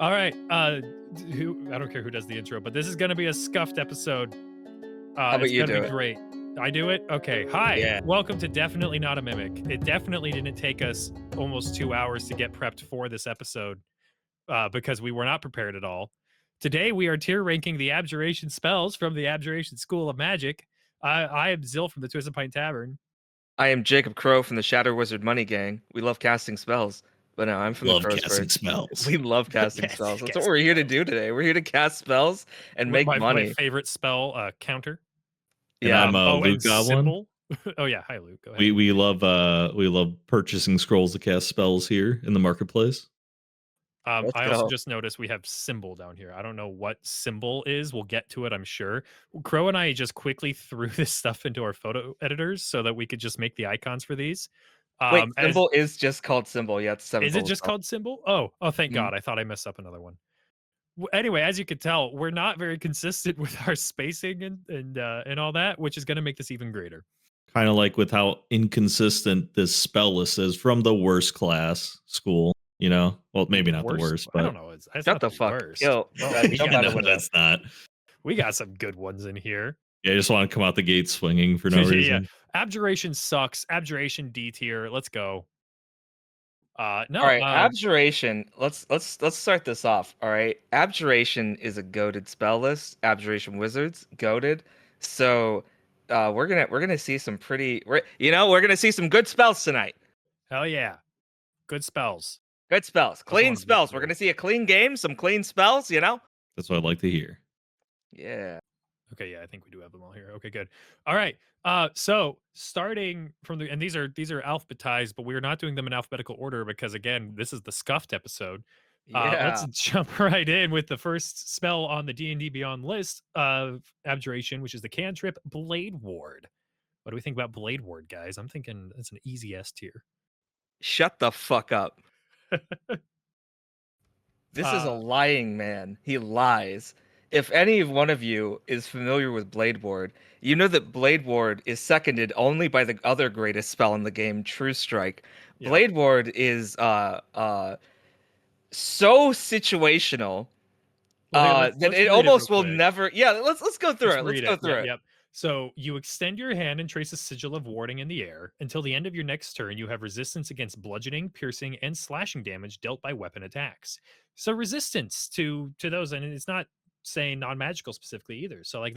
All right. I don't care who does the intro, but this is going to be a scuffed episode. How about It's you going to do be it? great. I do it? Okay. Hi. Yeah. Welcome to Definitely Not a Mimic. It definitely didn't take us almost 2 hours to get prepped for this episode because we were not prepared at all. Today, we are tier ranking the Abjuration spells from the Abjuration School of Magic. I am Zill from the Pint Tavern. I am Jacob Crowe from the Shadow Wizard Money Gang. We love casting spells. But no, I'm from the Love casting Crowsbird. spells. We love casting Yes, spells. That's what casting we're here to spells. do today. We're here to cast spells and make My money. favorite spell, Counter. And Yeah. I'm Oh, Luke and Goblin. Symbol. Oh yeah, hi Luke. Go ahead. We love purchasing scrolls to cast spells here in the marketplace. Let's I also go. just noticed we have symbol down here. I don't know what symbol is. We'll get to it, I'm sure. Crow and I just quickly threw this stuff into our photo editors so that we could just make the icons for these. Wait, symbol is just called symbol. Yeah, it's Is it just called symbol? Oh, thank Mhm. God. I thought I messed up another one. Anyway, as you can tell, we're not very consistent with our spacing and all that, which is going to make this even greater. Kind of like with how inconsistent this spell list is from the worst class school. You know, well, maybe not the worst, I but don't know. It's Shut not the fuck. worst. Yo, Oh, jump yeah, out no, the window. that's not. we got some good ones in here. Yeah, I just want to come out the gate swinging for no Yeah. reason. Abjuration sucks. Abjuration D tier. Let's go. No. All right, Abjuration. Let's start this off. All right, Abjuration is a goated spell list. Abjuration Wizards goated. So we're gonna see some we're gonna see some good spells tonight. Hell yeah. Good spells. Good spells, what I'm clean looking spells. We're for. gonna see a clean game, some clean spells. That's what I'd like to hear. Yeah. Okay, yeah, I think we do have them all here. Okay, good. All right. So starting from and these are alphabetized, but we're not doing them in alphabetical order because again, this is the scuffed episode. Yeah. Let's jump right in with the first spell on the D&D Beyond list of Abjuration, which is the cantrip Blade Ward. What do we think about Blade Ward, guys? I'm thinking it's an easy S tier. Shut the fuck up. This is a lying man. He lies. If any one of you is familiar with Blade Ward, you know that Blade Ward is seconded only by the other greatest spell in the game, True Strike. Yeah. Blade Ward is so situational that it almost will never. Yeah, let's go through it. Let's go through it. Yep. So you extend your hand and trace a sigil of warding in the air. Until the end of your next turn, you have resistance against bludgeoning, piercing, and slashing damage dealt by weapon attacks. So resistance to those, and it's not saying non-magical specifically either. So like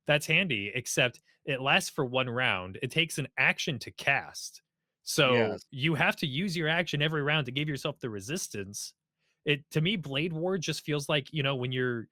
that's handy, except it lasts for 1 round. It takes an action to cast. So Yes. you have to use your action every round to give yourself the resistance. To me, Blade Ward just feels like, when you're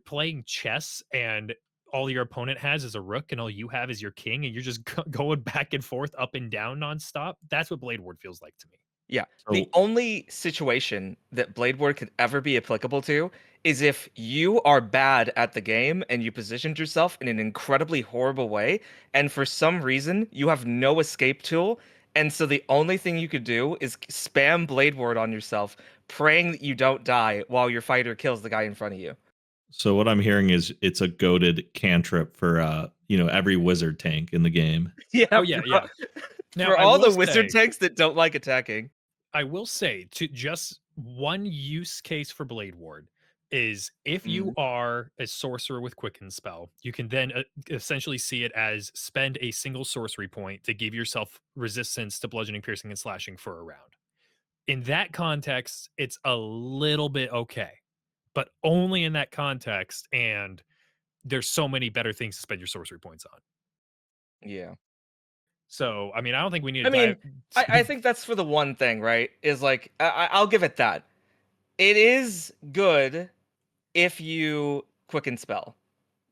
playing chess and all your opponent has is a rook and all you have is your king and you're just going back and forth up and down nonstop. That's what Blade Ward feels like to me. Yeah. So- The only situation that Blade Ward could ever be applicable to is if you are bad at the game and you positioned yourself in an incredibly horrible way, and for some reason you have no escape tool, and so the only thing you could do is spam Blade Ward on yourself, praying that you don't die while your fighter kills the guy in front of you. So what I'm hearing is it's a goated cantrip for every wizard tank in the game. Yeah. Oh yeah, yeah. Now, For I all the will wizard say- tanks that don't like attacking. I will say to just one use case for Blade Ward is if you are a sorcerer with Quicken Spell, you can then essentially see it as spend a single sorcery point to give yourself resistance to bludgeoning, piercing, and slashing for a round. In that context, it's a little bit okay, but only in that context. And there's so many better things to spend your sorcery points on. Yeah. So, I mean, I don't think we need to I mean, I think that's for the one thing, right? Is like, I'll give it that. It is good if you Quicken Spell.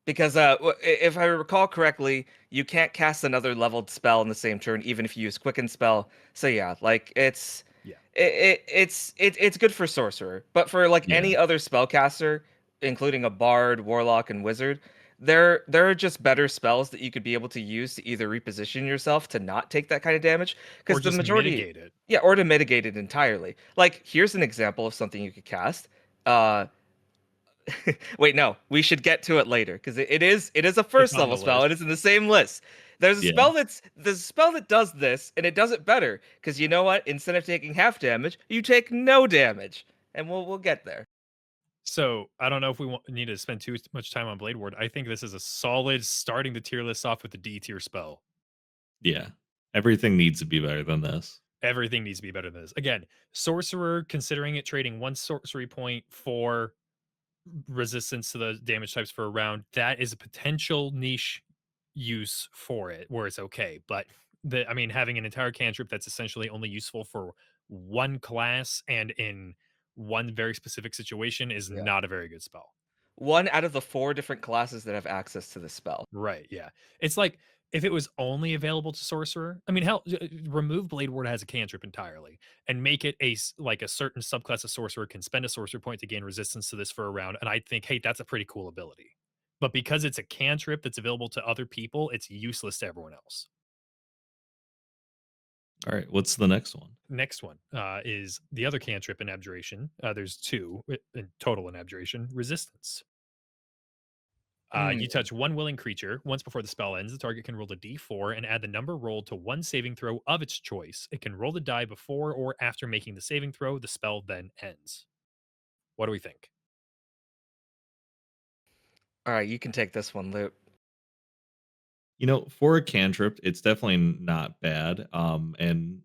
Because if I recall correctly, you can't cast another leveled spell in the same turn, even if you use Quicken Spell. So yeah, like it's good for sorcerer, but for like any other spellcaster, including a bard, warlock, and wizard, there are just better spells that you could be able to use to either reposition yourself to not take that kind of damage, because the majority, mitigate it. Yeah, or to mitigate it entirely. Like here's an example of something you could cast. Wait, no, we should get to it later because it is a first level spell. It is in the same list. There's a spell that does this, and it does it better because you know what? Instead of taking half damage, you take no damage, and we'll get there. So I don't know if we need to spend too much time on Blade Ward. I think this is a solid starting the tier list off with the D tier spell. Yeah. Everything needs to be better than this. Everything needs to be better than this. Again, sorcerer, considering it trading one sorcery point for resistance to the damage types for a round, that is a potential niche use for it where it's okay. But I mean, having an entire cantrip that's essentially only useful for one class and in one very specific situation is Yeah. not a very good spell. One out of the 4 different classes that have access to the spell. Right. Yeah. It's like if it was only available to sorcerer. I mean, hell, remove Blade Ward as a cantrip entirely and make it like a certain subclass of sorcerer can spend a sorcerer point to gain resistance to this for a round. And I think, hey, that's a pretty cool ability. But because it's a cantrip that's available to other people, it's useless to everyone else. All right. What's the next one? Next one is the other cantrip in Abjuration. There's two in total in Abjuration. Resistance. You Mm. touch one willing creature. Once before the spell ends, the target can roll a d4 and add the number rolled to one saving throw of its choice. It can roll the die before or after making the saving throw. The spell then ends. What do we think? All right, you can take this one, Luke. For a cantrip, it's definitely not bad. And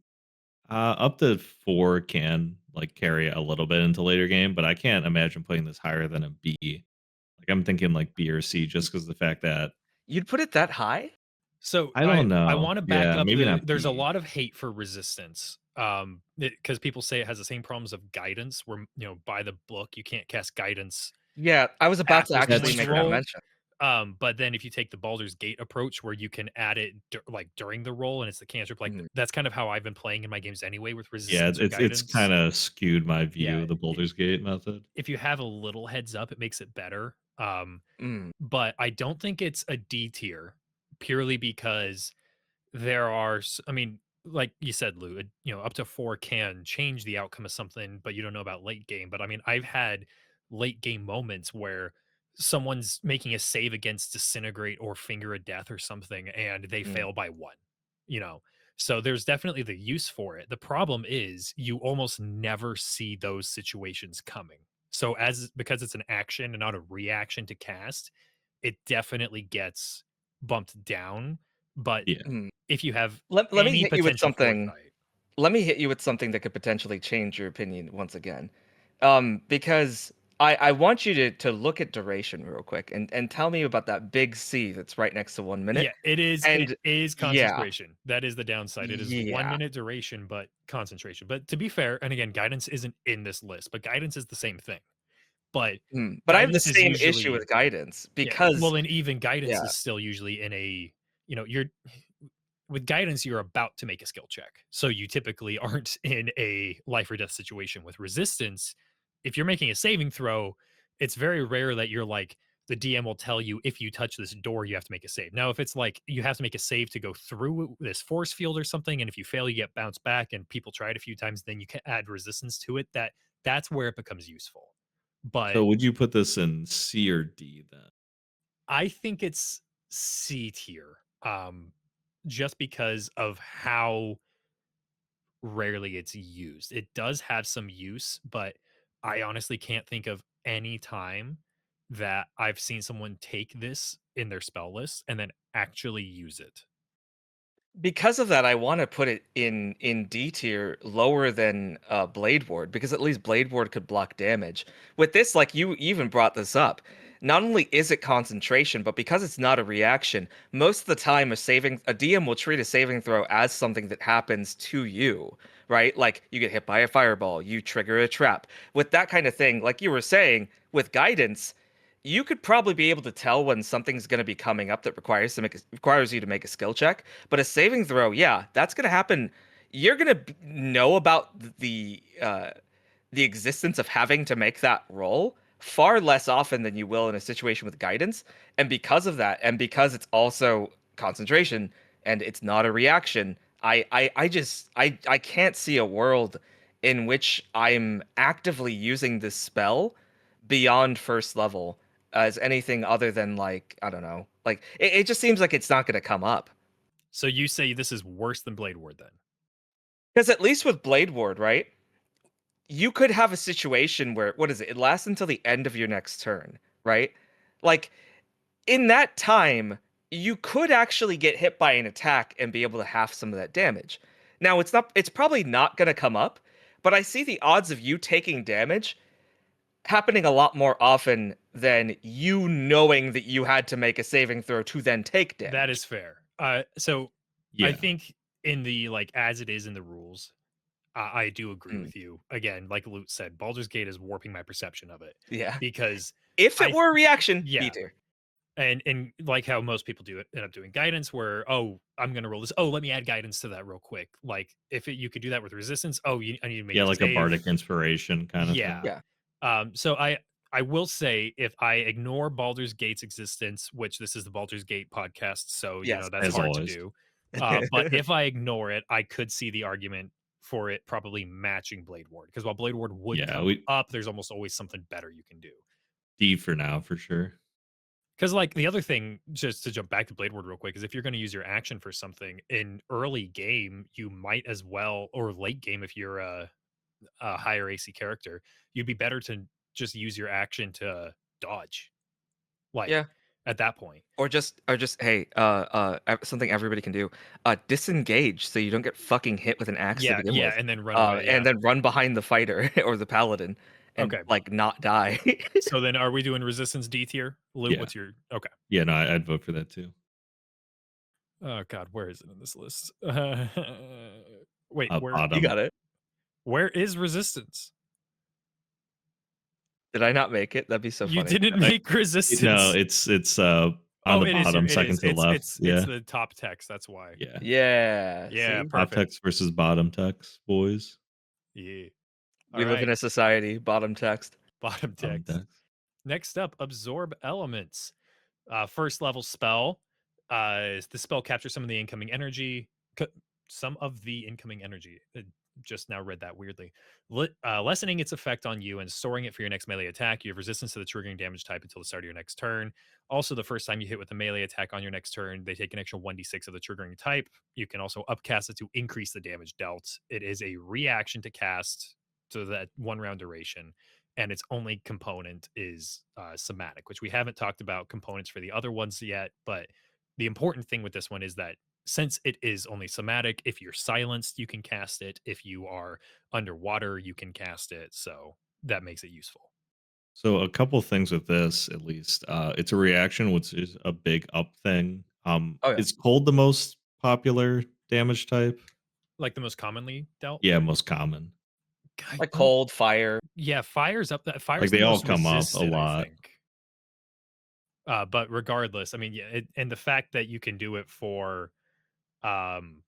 up to 4 can like carry a little bit into later game, but I can't imagine putting this higher than a B. Like I'm thinking like B or C just because the fact that You'd put it that high? So I I don't I know. want to back Yeah, up maybe not there's a B. lot of hate for resistance. Because people say it has the same problems of guidance where by the book you can't cast guidance Yeah, I was about to after actually That's someone's make that true. roll. mention. But then if you take the Baldur's Gate approach where you can add it like during the roll and it's the cantrip, like Mm. that's kind of how I've been playing in my games anyway with Yeah, resistance or it's guidance. kind of skewed my view Yeah, of the Baldur's Gate method. if you have a little heads up, it makes it better. Mm. But I don't think it's a D tier purely because there are I mean, like you said, Lou, up to 4 can change the outcome of something, but you don't know about late game. But I mean, I've had late game moments where someone's making a save against disintegrate or finger of death or something and they Mm. fail by 1, you know. So there's definitely the use for it. The problem is you almost never see those situations coming. So because it's an action and not a reaction to cast, it definitely gets bumped down. But Yeah. Mm. if you have Let me any hit you with potential something. foresight. Let me hit you with something that could potentially change your opinion once again. Because I want you to look at duration real quick and tell me about that big C that's right next to 1 minute. Yeah, it And is yeah, concentration. That is the downside. It is yeah. 1 minute duration, but concentration. But to be fair, and again, guidance isn't in this list, but guidance is the same thing. But But I have the guidance is same issue usually with guidance yeah. because Well, and even guidance yeah. is still usually in you're with guidance, you're about to make a skill check. So you typically aren't in a life or death situation. With resistance, if you're making a saving throw, it's very rare that you're like, the DM will tell you if you touch this door, you have to make a save. Now, if it's like you have to make a save to go through this force field or something, and if you fail, you get bounced back, and people try it a few times, then you can add resistance to it. That's where it becomes useful. But So would you put this in C or D then? I think it's C tier, just because of how rarely it's used. It does have some use, but I honestly can't think of any time that I've seen someone take this in their spell list and then actually use it. Because of that, I want to put it in D tier, lower than Blade Ward, because at least Blade Ward could block damage. With this, like you even brought this up, not only is it concentration, but because it's not a reaction, most of the time a DM will treat a saving throw as something that happens to you, right? Like you get hit by a fireball, you trigger a trap. With that kind of thing, like you were saying, with guidance, you could probably be able to tell when something's going to be coming up that requires you to make a skill check. But a saving throw, yeah, that's going to happen. You're going to know about the existence of having to make that roll far less often than you will in a situation with guidance. And because of that, and because it's also concentration and it's not a reaction, I can't see a world in which I'm actively using this spell beyond first level as anything other than like I don't know. Like it just seems like it's not going to come up. So you say this is worse than Blade Ward then? Because at least with Blade Ward, right? you could have a situation where what is it? It lasts until the end of your next turn, right? Like in that time, you could actually get hit by an attack and be able to half some of that damage. Now, it's probably not going to come up, but I see the odds of you taking damage happening a lot more often than you knowing that you had to make a saving throw to then take That damage. is fair. So I Yeah. think in the like as it is in the rules, I do agree Mm, with you. Again, like Lute said, Baldur's Gate is warping my perception of it yeah. because If it I were a reaction, B yeah, tier. and like how most people do it end up doing guidance where I'm gonna roll this, let me add guidance to that real quick. Like if you could do that with resistance, I need to make Yeah, a like a save. bardic inspiration kind of Yeah. thing. Yeah. So I will say if I ignore Baldur's Gate's existence, which this is the Baldur's Gate podcast, so Yes. that's As hard to always. do. But if I ignore it, I could see the argument for it probably matching Blade Ward because while Blade Ward would Yeah, come we up, there's almost always something better you can do. D for now for sure. Because like the other thing, just to jump back to Blade Ward real quick, is if you're going to use your action for something in early game, you might as well, or late game if you're a higher AC character, you'd be better to just use your action to dodge. Like Yeah. at that point. Or just hey, something everybody can do. Disengage so you don't get fucking hit with an axe to Yeah, begin yeah, with. and then run away. And Yeah. then run behind the fighter or the paladin and Okay. like not die. So then are we doing resistance D tier? Luke, Yeah. what's your okay. Yeah, no, I'd vote for that too. Oh god, where is it in this list? Wait, You Bottom. got it. where is resistance? Did I not make it? That'd be so You funny. didn't Like, make resistance. no, it's on Oh, the it is here. bottom, It second is. to the left. It's Yeah. the top text. That's why. Yeah. Yeah. Yeah, See, Top perfect. text versus bottom text, boys. Yeah. we All live in right. a society. Bottom text. Bottom Bottom text. text. Next up, absorb elements. First level spell. The spell captures some of the incoming energy. Some of the incoming energy. Just now read that weirdly. Lessening its effect on you and storing it for your next melee attack. You have resistance to the triggering damage type until the start of your next turn. Also, the first time you hit with a melee attack on your next turn, they take an extra 1d6 of the triggering type. You can also upcast it to increase the damage dealt. It is a reaction to cast to that 1 round duration, and its only component is somatic, which we haven't talked about components for the other ones yet. But the important thing with this one is that since it is only somatic, if you're silenced, you can cast it. If you are underwater, you can cast it. So that makes it useful. So a couple things with this, at least. It's a reaction, which is a big up thing. Oh yeah. Is cold the most popular damage type? Like the most commonly dealt. Yeah, most common. I Like don't. cold, fire. Yeah, fire's up. That Like fire's the they all most come up a resisted, I lot. think. But regardless, I mean, yeah, and the fact that you can do it for um,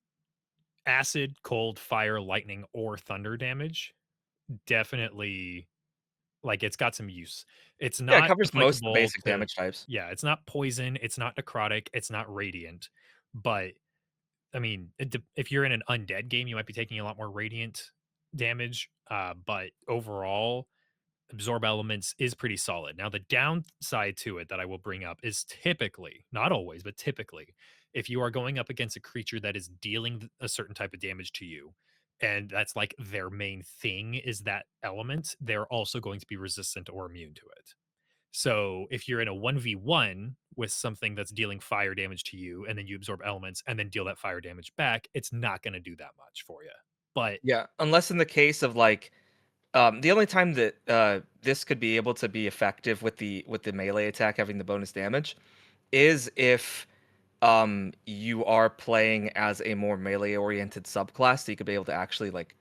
acid, cold, fire, lightning, or thunder damage, definitely like it's got some use. It's Yeah, it not covers most of the applicable basic to damage types. yeah, it's not poison, it's not necrotic, it's not radiant. But I mean, if you're in an undead game, you might be taking a lot more radiant damage. But overall, absorb elements is pretty solid. Now, the downside to it that I will bring up is typically, not always, but typically, if you are going up against a creature that is dealing a certain type of damage to you, and that's like their main thing is that element, they're also going to be resistant or immune to it. So if you're in a 1v1 with something that's dealing fire damage to you, and then you absorb elements and then deal that fire damage back, it's not going to do that much for you. But Yeah, unless in the case of like the only time that this could be able to be effective with the melee attack having the bonus damage is if you are playing as a more melee oriented subclass, so you could be able to actually like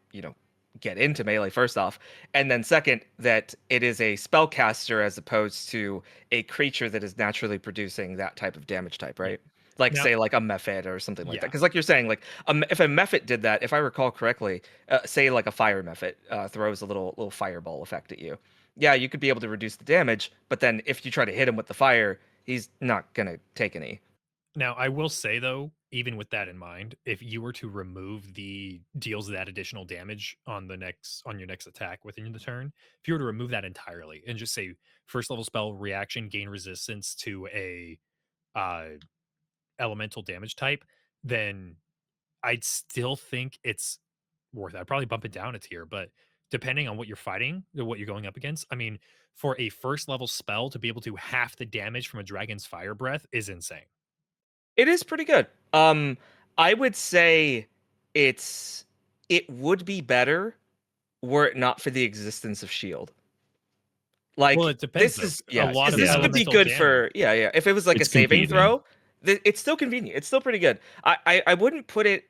get into melee first off, and then second that it is a spellcaster as opposed to a creature that is naturally producing that type of damage type, yeah. right? Like Now, say like a mephit or something like that, yeah. because like you're saying like if a mephit did that, if I recall correctly, say like a fire mephit throws a little fireball effect at you, yeah, you could be able to reduce the damage, but then if you try to hit him with the fire, he's not gonna take any. Now, I will say though, even with that in mind, if you were to remove the deals that additional damage on your next attack within the turn, if you were to remove that entirely and just say first level spell reaction gain resistance to a uh elemental damage type, then I'd still think it's worth it. I'd probably bump it down a tier, but depending on what you're fighting or what you're going up against. I mean, for a first level spell to be able to half the damage from a dragon's fire breath is insane. It is pretty good. I would say it would be better were it not for the existence of shield. Well, Like it depends though. A lot because of this could be elemental good damage. for yeah. If it was like a It's saving convenient. throw, it's still convenient. It's still pretty good. I wouldn't put it.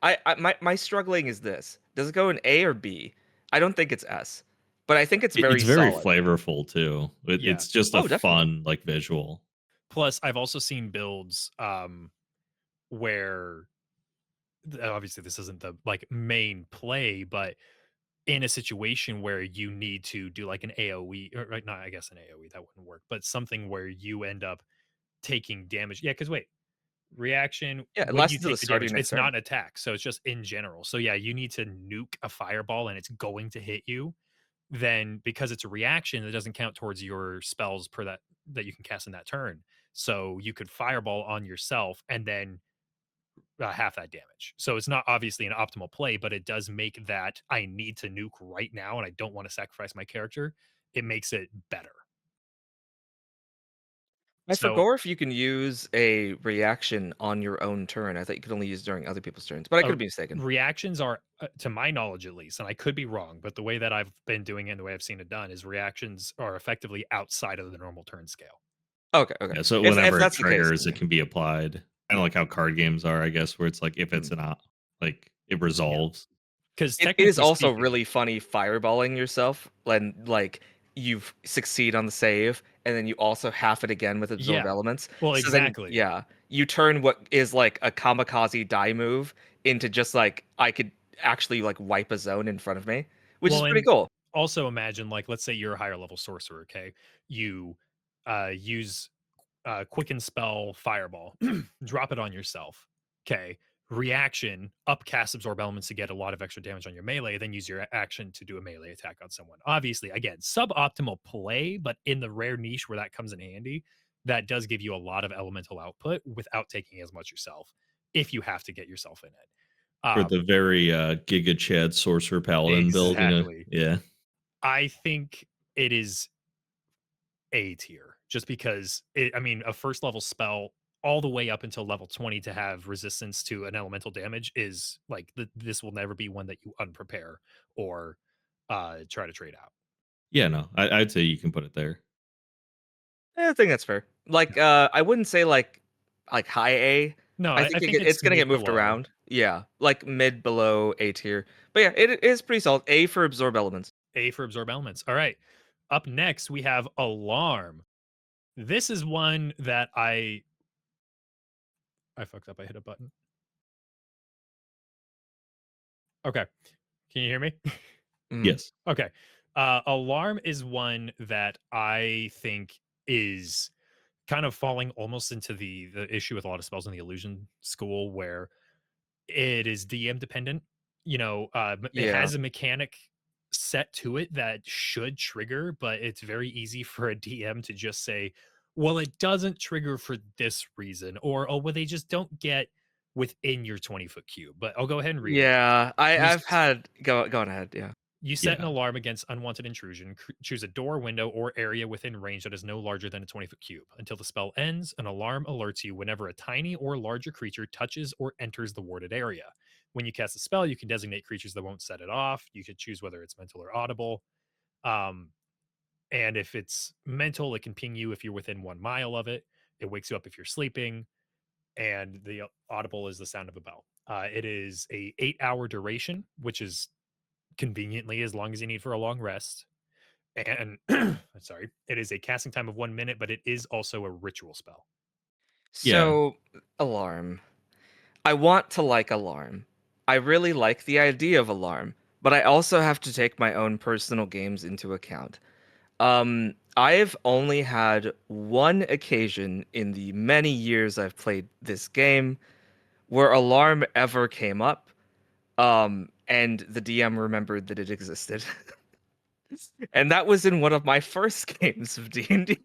My struggling is this: does it go in A or B? I don't think it's S, but I think it's very It's very solid. flavorful too. Yeah. It's just a Oh, definitely. fun like visual. Plus, I've also seen builds where obviously this isn't the like main play, but in a situation where you need to do like an AoE or right not I guess an AoE that wouldn't work, but something where you end up taking damage. Yeah, because wait, reaction Yeah, it when you lasts until the take the start of damage, your next it's turn. not an attack, so it's just in general. So yeah, you need to nuke a fireball and it's going to hit you. Then because it's a reaction, it doesn't count towards your spells per that you can cast in that turn. So you could fireball on yourself and then half that damage. So it's not obviously an optimal play, but it does make that I need to nuke right now and I don't want to sacrifice my character. It makes it better. I So forgot if you can use a reaction on your own turn. I thought you could only use during other people's turns, but I uh, could be mistaken. reactions are, to my knowledge at least, and I could be wrong, but the way that I've been doing it and the way I've seen it done is reactions are effectively outside of the normal turn scale. Okay, okay. Yeah, so If whenever it that's the case, triggers, then it yeah. can be applied. Kind of like how card games are, I guess, where it's like if Mm. it's not like it Yeah. resolves. Because It is technically also speaking, really funny fireballing yourself when like you succeed on the save and then you also half it again with absorb yeah. elements. Well, So then exactly. yeah, you turn what is like a kamikaze die move into just like I could actually like wipe a zone in front of me, which is Well, pretty and cool. also imagine like let's say you're a higher level sorcerer, okay? You use quicken spell fireball, drop it on yourself. Okay. Reaction, upcast absorb elements to get a lot of extra damage on your melee, then use your action to do a melee attack on someone. Obviously, again, suboptimal play, but in the rare niche where that comes in handy, that does give you a lot of elemental output without taking as much yourself if you have to get yourself in it. For the very Giga Chad Sorcerer Paladin build, Exactly. yeah. I think it is A tier just because I mean, a first level spell all the way up until level 20 to have resistance to an elemental damage is like this will never be one that you unprepare or try to trade out. Yeah, no. I'd say you can put it there. I think that's fair. Like I wouldn't say like high A. No, I I think think it's it's gonna get mid moved below. around. Yeah, like mid below A tier. But yeah, it is pretty solid. A for absorb elements. A for absorb elements. All right. Up next, we have alarm. This is one that I fucked up. I hit a button. Okay. Can you hear me? Mm. Yes. Okay. Alarm is one that I think is kind of falling almost into the issue with a lot of spells in the illusion school where it is DM dependent. You know, it Yeah. has a mechanic set to it that should trigger, but it's very easy for a DM to just say, well, it doesn't trigger for this reason, or oh, well, they just don't get within your 20-foot cube. But I'll go ahead and read it. Yeah. You I've had go on ahead. Yeah. you set an Yeah. alarm against unwanted intrusion. Choose a door, window, or area within range that is no larger than a 20-foot cube. Until the spell ends, an alarm alerts you whenever a tiny or larger creature touches or enters the warded area. When you cast a spell, you can designate creatures that won't set it off. You could choose whether it's mental or audible. Um, and if it's mental, it can ping you if you're within 1 mile of it. It wakes you up if you're sleeping. And the audible is the sound of a bell. It is a 8-hour duration, which is conveniently as long as you need for a long rest. And sorry, it is a casting time of 1 minute, but it is also a ritual spell. Yeah. So alarm. I want to like alarm. I really like the idea of alarm, but I also have to take my own personal games into account. I've only had one occasion in the many years I've played this game where alarm ever came up, and the DM remembered that it existed. And that was in one of my first games of D&D.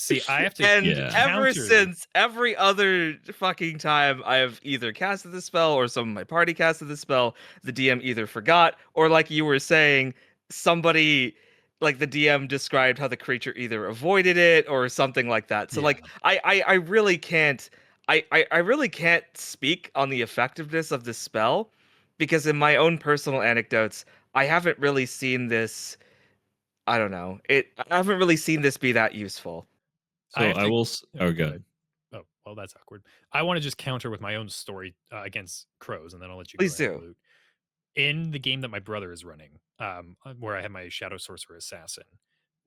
See, I have to And Yeah. ever counter. since, every other fucking time I've either casted the spell or some of my party casted the spell, the DM either forgot or, like you were saying, somebody, like the DM described how the creature either avoided it or something like that. So Yeah, like I really can't I really can't speak on the effectiveness of this spell because in my own personal anecdotes, I haven't really seen this. I don't know. I haven't really seen this be that useful. I So have I to. will Oh, oh, go good. ahead. Oh, well, that's awkward. I want to just counter with my own story against crows, and then I'll let you go Please ahead, do. Loot. In the game that my brother is running, where I have my Shadow Sorcerer Assassin,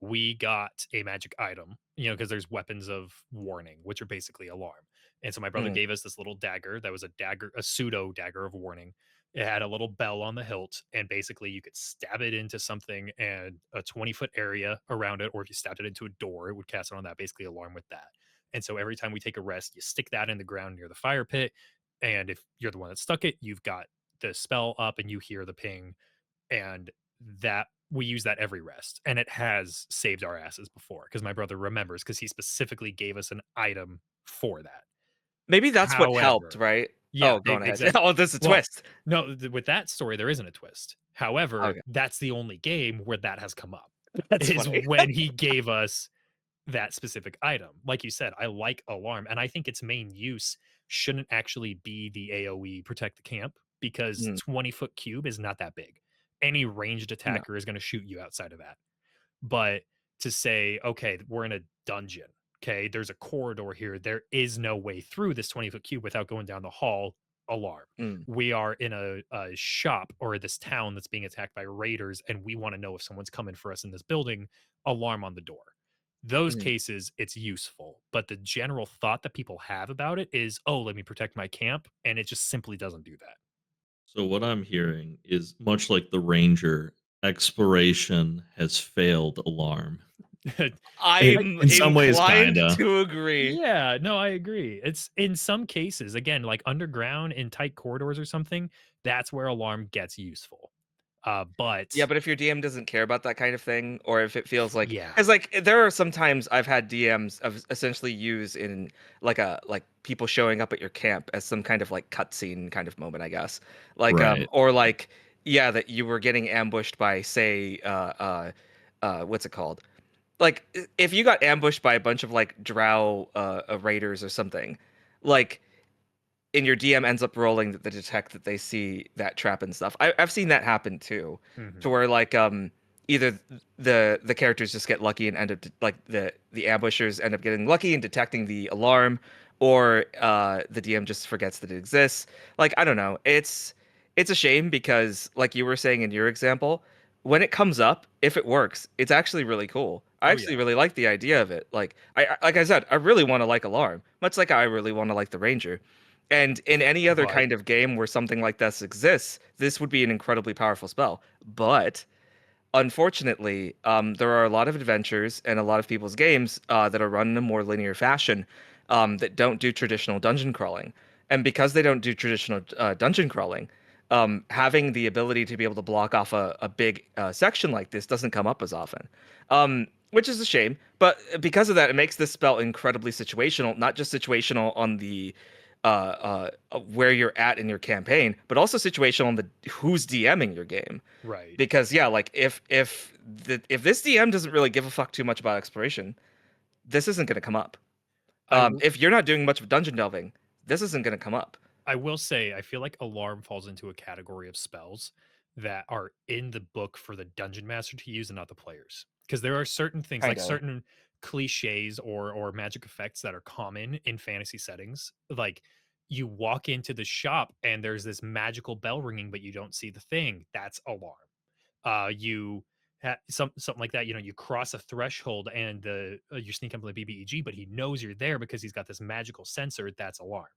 we got a magic item, because there's weapons of warning, which are basically alarm. And so my brother Mm, gave us this little dagger that was a dagger, a pseudo dagger of warning. It had a little bell on the hilt, and basically you could stab it into something and a 20-foot area around it, or if you stabbed it into a door, it would cast it on that, basically alarm with that. And so every time we take a rest, you stick that in the ground near the fire pit. And if you're the one that stuck it, you've got the spell up and you hear the ping, and that we use that every rest, and it has saved our asses before because my brother remembers because he specifically gave us an item for that. maybe that's what helped, However, right? yeah, Oh, go on ahead. exactly. Oh, there's a Well, twist. no, with that story there isn't a twist. However, Okay, that's the only game where that has come up, that's is funny. when he gave us that specific item. Like you said, I like alarm, and I think its main use shouldn't actually be the AoE protect the camp because Mm, 20-foot cube is not that big. Any ranged no. attacker is going to shoot you outside of that. But to say, okay, we're in a dungeon. Okay, there's a corridor here. There is no way through this 20-foot cube without going down the hall. Alarm. Mm, We are in a shop or this town that's being attacked by raiders, and we want to know if someone's coming for us in this building. Alarm on the door. Those mm. cases, it's useful. But the general thought that people have about it is, oh, let me protect my camp. And it just simply doesn't do So what I'm hearing is much like the Ranger, exploration has failed alarm. that. I'm In some ways, inclined kinda. to agree. Yeah, no, I agree. It's in some cases, again, like underground in tight corridors or something, that's where alarm gets useful. Yeah, But but if your DM doesn't care about that kind of thing, or if it feels like, yeah, because like there are sometimes I've had DMs of essentially use in like people showing up at your camp as some kind of like cutscene kind of moment, I guess. Like Right. or like yeah, that you were getting ambushed by say what's it called? Like if you got ambushed by a bunch of like drow raiders or something, like and your DM ends up rolling the detect that they see that trap and stuff. I've seen that happen too, to mhm, where like either the characters just get lucky and end up like the ambushers end up getting lucky and detecting the alarm, or the DM just forgets that it exists. Like I don't know, it's a shame because like you were saying in your example, when it comes up, if it works, it's actually really cool. I oh actually yeah, really like the idea of it. Like like I said, I really want to like alarm, much like I really want to like the ranger. And in any other but kind of game where something like this exists, this would be an incredibly powerful spell. But unfortunately, there are a lot of adventures and a lot of people's games that are run in a more linear fashion that don't do traditional dungeon crawling. And because they don't do traditional dungeon crawling, having the ability to be able to block off a big section like this doesn't come up as often, which is a shame. But because of that, it makes this spell incredibly situational, not just situational on the where you're at in your campaign, but also situational on the who's DMing your game. right. Because yeah, like if this DM doesn't really give a fuck too much about exploration, this isn't going to come up. I w- If you're not doing much of dungeon delving, this isn't going to come up. I will say I feel like alarm falls into a category of spells that are in the book for the dungeon master to use and not the players. Because there are certain things Kind like of. certain cliches or magic effects that are common in fantasy settings. Like you walk into the shop and there's this magical bell ringing, but you don't see the thing. That's alarm. You something like that. You cross a threshold and you sneak up on the BBEG, but he knows you're there because he's got this magical sensor. That's alarm.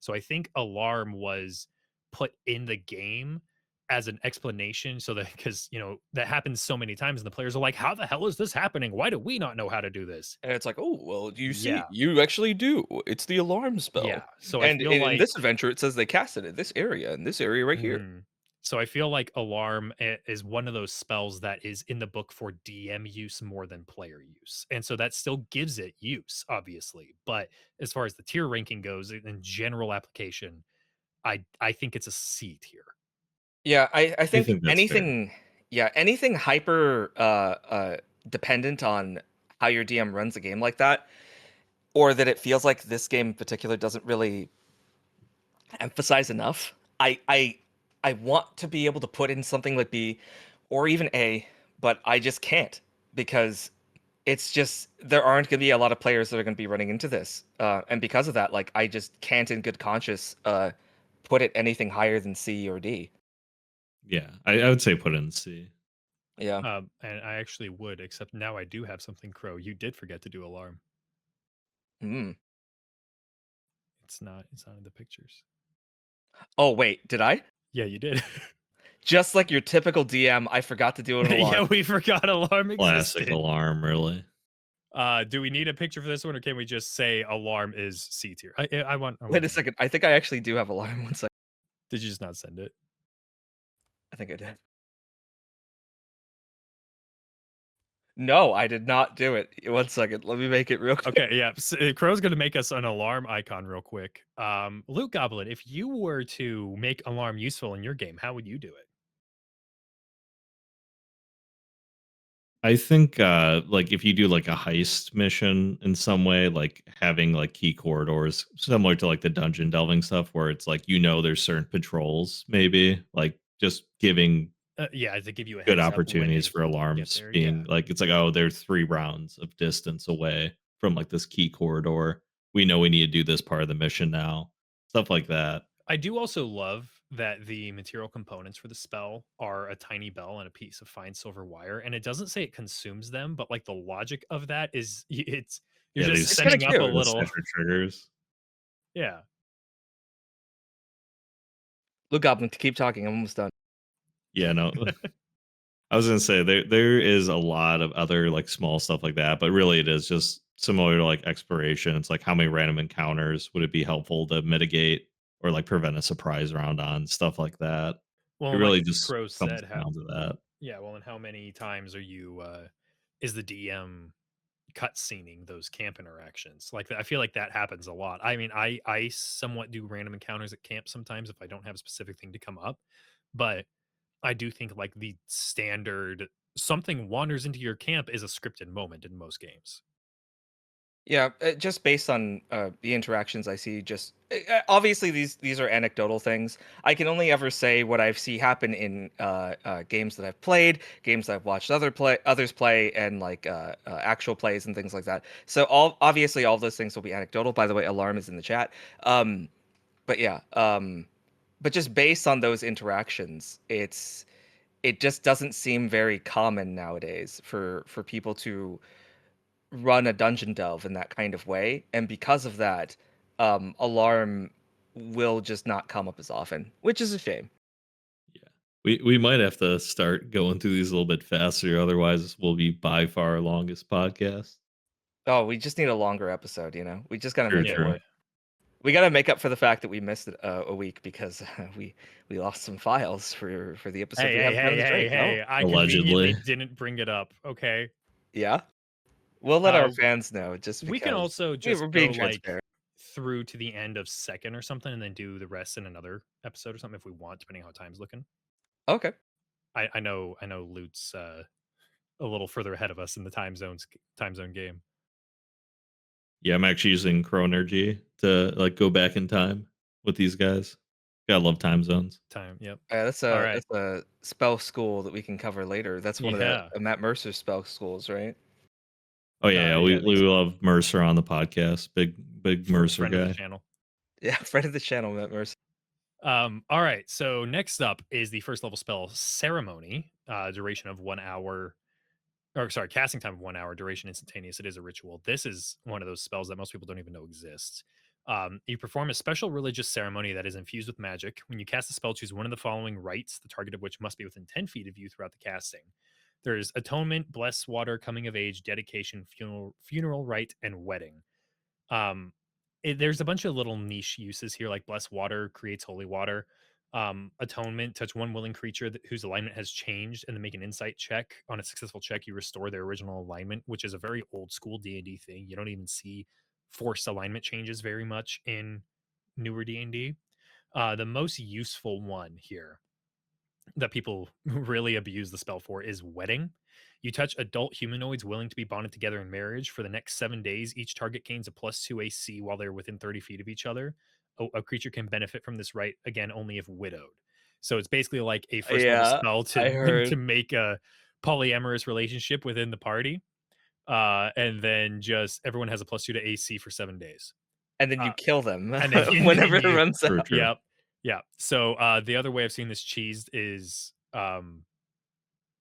So I think alarm was put in the game as an explanation so that because that happens so many times and the players are like, how the hell is this happening? Why do we not know how to do this? And it's like, oh, well, you Yeah. see, you actually do. It's the alarm Yeah. spell. So I And feel in like this adventure, it says they cast it in this area right here. mhm. So I feel like Alarm is one of those spells that is in the book for DM use more than player use. And so that still gives it use, obviously. But as far as the tier ranking goes in general application, I think it's a C tier. Yeah, I I think think that's fair. anything hyper dependent on how your DM runs a game like that, or that it feels like this game in particular doesn't really emphasize enough. I want to be able to put in something like B or even A, but I just can't because it's just there aren't going to be a lot of players that are going to be running into this, and because of that, like I just can't in good conscience put it anything higher than C or D. Yeah, I would say put in C. Yeah. And I actually would, except now I do have something, Crow. You did forget to do Alarm. Mm. It's not in the pictures. Oh wait, did I? Yeah, you did. Just like your typical DM, I forgot to do an Yeah, alarm. we forgot Alarm Classic existed. Alarm, really. Do we need a picture for this one, or can we just say Alarm is C tier? I Wait want a to know. second. I think I actually do have alarm. One second. Did you just not send it? I think I did. No, I did not do it. One second. Let me make it real quick. Okay, yeah. Crow's gonna make us an alarm icon real quick. Luke Goblin, if you were to make alarm useful in your game, how would you do it? I think like if you do like a heist mission in some way, like having like key corridors similar to like the dungeon delving stuff where it's like there's certain patrols, maybe like just giving Yeah, to give you a good heads up when opportunities they for get alarms there. being Yeah, like it's like, oh, they're 3 rounds of distance away from like this key corridor. We know we need to do this part of the mission now. Stuff like that. I do also love that the material components for the spell are a tiny bell and a piece of fine silver wire, and it doesn't say it consumes them, but like the logic of that is it's you're Yeah, just It's kind of setting up a cute. the little. cipher triggers. Yeah. Look, Goblin, keep talking. I'm almost done. Yeah, no. I was gonna say there is a lot of other like small stuff like that, but really it is just similar to like exploration. It's like how many random encounters would it be helpful to mitigate or like prevent a surprise round on stuff like that. Well, It and like really just Crow comes said, how down to that. yeah, well, and how many times are you is the DM cutscening those camp interactions? Like I feel like that happens a lot. I mean, I somewhat do random encounters at camp sometimes if I don't have a specific thing to come up, but I do think like the standard something wanders into your camp is a scripted moment in most games. Yeah, just based on the interactions I see, just obviously these are anecdotal things. I can only ever say what I've see happen in games that I've played, games that I've watched others play, and like actual plays and things like that. So obviously all those things will be anecdotal. By the way, alarm is in the chat. But yeah, but just based on those interactions, it just doesn't seem very common nowadays for people to run a dungeon delve in that kind of way, and because of that, alarm will just not come up as often, which is a shame. Yeah. We might have to start going through these a little bit faster, otherwise this will be by far our longest podcast. Oh, we just need a longer episode, you know. We just gotta True, make it Yeah. true. work. We gotta make up for the fact that we missed it, a week because we lost some files for the episode Hey, we hey, haven't done hey, in hey, straight. No, hey. I conveniently Allegedly. didn't bring it up. Okay. yeah, we'll let our Uh fans know just we can because also we just were being go like transparent. through to the end of second or something and then do the rest in another episode or something if we want, depending on how time's looking. Okay. I know Loot's a little further ahead of us in the time zone game. Yeah, I'm actually using Chronergy to like go back in time with these guys. Gotta love time zones. Time. Yep. That's All a right. spell school that we can cover later. That's one of the Yeah. Matt Mercer spell schools, right? Oh yeah, Yeah, we I think we so. love Mercer on the podcast. Big Mercer Friend of the guy. channel. Yeah, friend of the channel, Matt Mercer. All right. So next up is the first level spell Ceremony. Duration of 1 hour. Or sorry, casting time of 1 hour, duration instantaneous. It is a ritual. This is one of those spells that most people don't even know exists. You perform a special religious ceremony that is infused with magic. When you cast a spell, choose one of the following rites, the target of which must be within 10 feet of you throughout the casting. There's atonement, bless water, coming of age, dedication, funeral rite, and wedding. There's a bunch of little niche uses here, like bless water creates holy water. Atonement, touch one willing creature whose alignment has changed, and then make an insight check. On a successful check, you restore their original alignment, which is a very old school D&D thing. You don't even see forced alignment changes very much in newer D&D. The most useful one here that people really abuse the spell for is wedding. You touch adult humanoids willing to be bonded together in marriage. For the next 7 days, each target gains a +2 AC while they're within 30 feet of each other. A creature can benefit from this right again only if widowed. So it's basically like a first level Yeah, spell I to heard. to make a polyamorous relationship within the party. And then just everyone has a +2 to AC for 7 days. And then Uh, you kill them and then whenever and it you runs True, out. true. Yep. Yeah. So the other way I've seen this cheesed is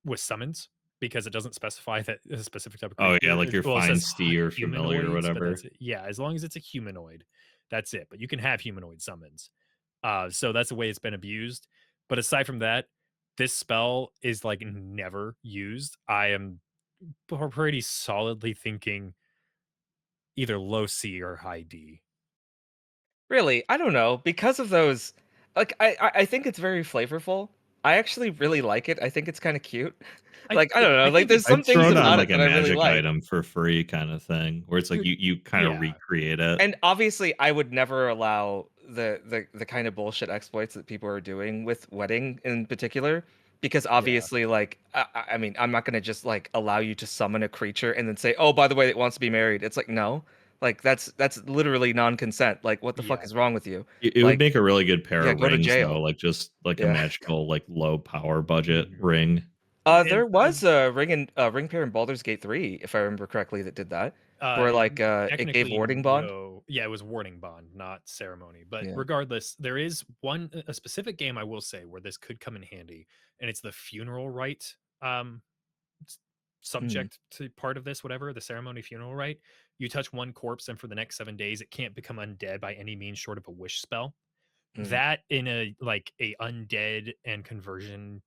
with summons, because it doesn't specify that a specific type of Oh yeah, creature. like your Well, it says Feinsty or familiar or humanoids, but whatever. that's it. Yeah, as long as it's a humanoid, that's it. But you can have humanoid summons. So that's the way it's been abused. But aside from that, this spell is like never used. I am pretty solidly thinking either low C or high D. Really, I don't know, because of those like, I think it's very flavorful. I actually really like it, I think it's kinda cute. Like, I don't know, I like, think there's it's some I'd things throw it on about it like a that I really magic like. item for free kind of thing, where it's like you kind of yeah, recreate it. And obviously, I would never allow the kind of bullshit exploits that people are doing with wedding in particular, because yeah, obviously, like, I mean, I'm not gonna just like allow you to summon a creature and then say, "Oh, by the way, it wants to be married." It's like, no, like that's literally non-consent. Like, what the fuck yeah. is wrong with you? It would Like, make a really good pair yeah, of go to rings though, jail. like just like a Yeah. magical, like low power budget Mhm. ring. There And was a ring pair in Baldur's Gate 3, if I remember correctly, that did that, where like it gave Technically, warding bond. no. Yeah, it was warding bond, not ceremony. But Yeah. regardless, there is a specific game I will say where this could come in handy, and it's the funeral rite s- Mm, subject to part of this, whatever the ceremony funeral rite. You touch one corpse, and for the next 7 days, it can't become undead by any means short of a wish spell. mm. That in a undead and conversion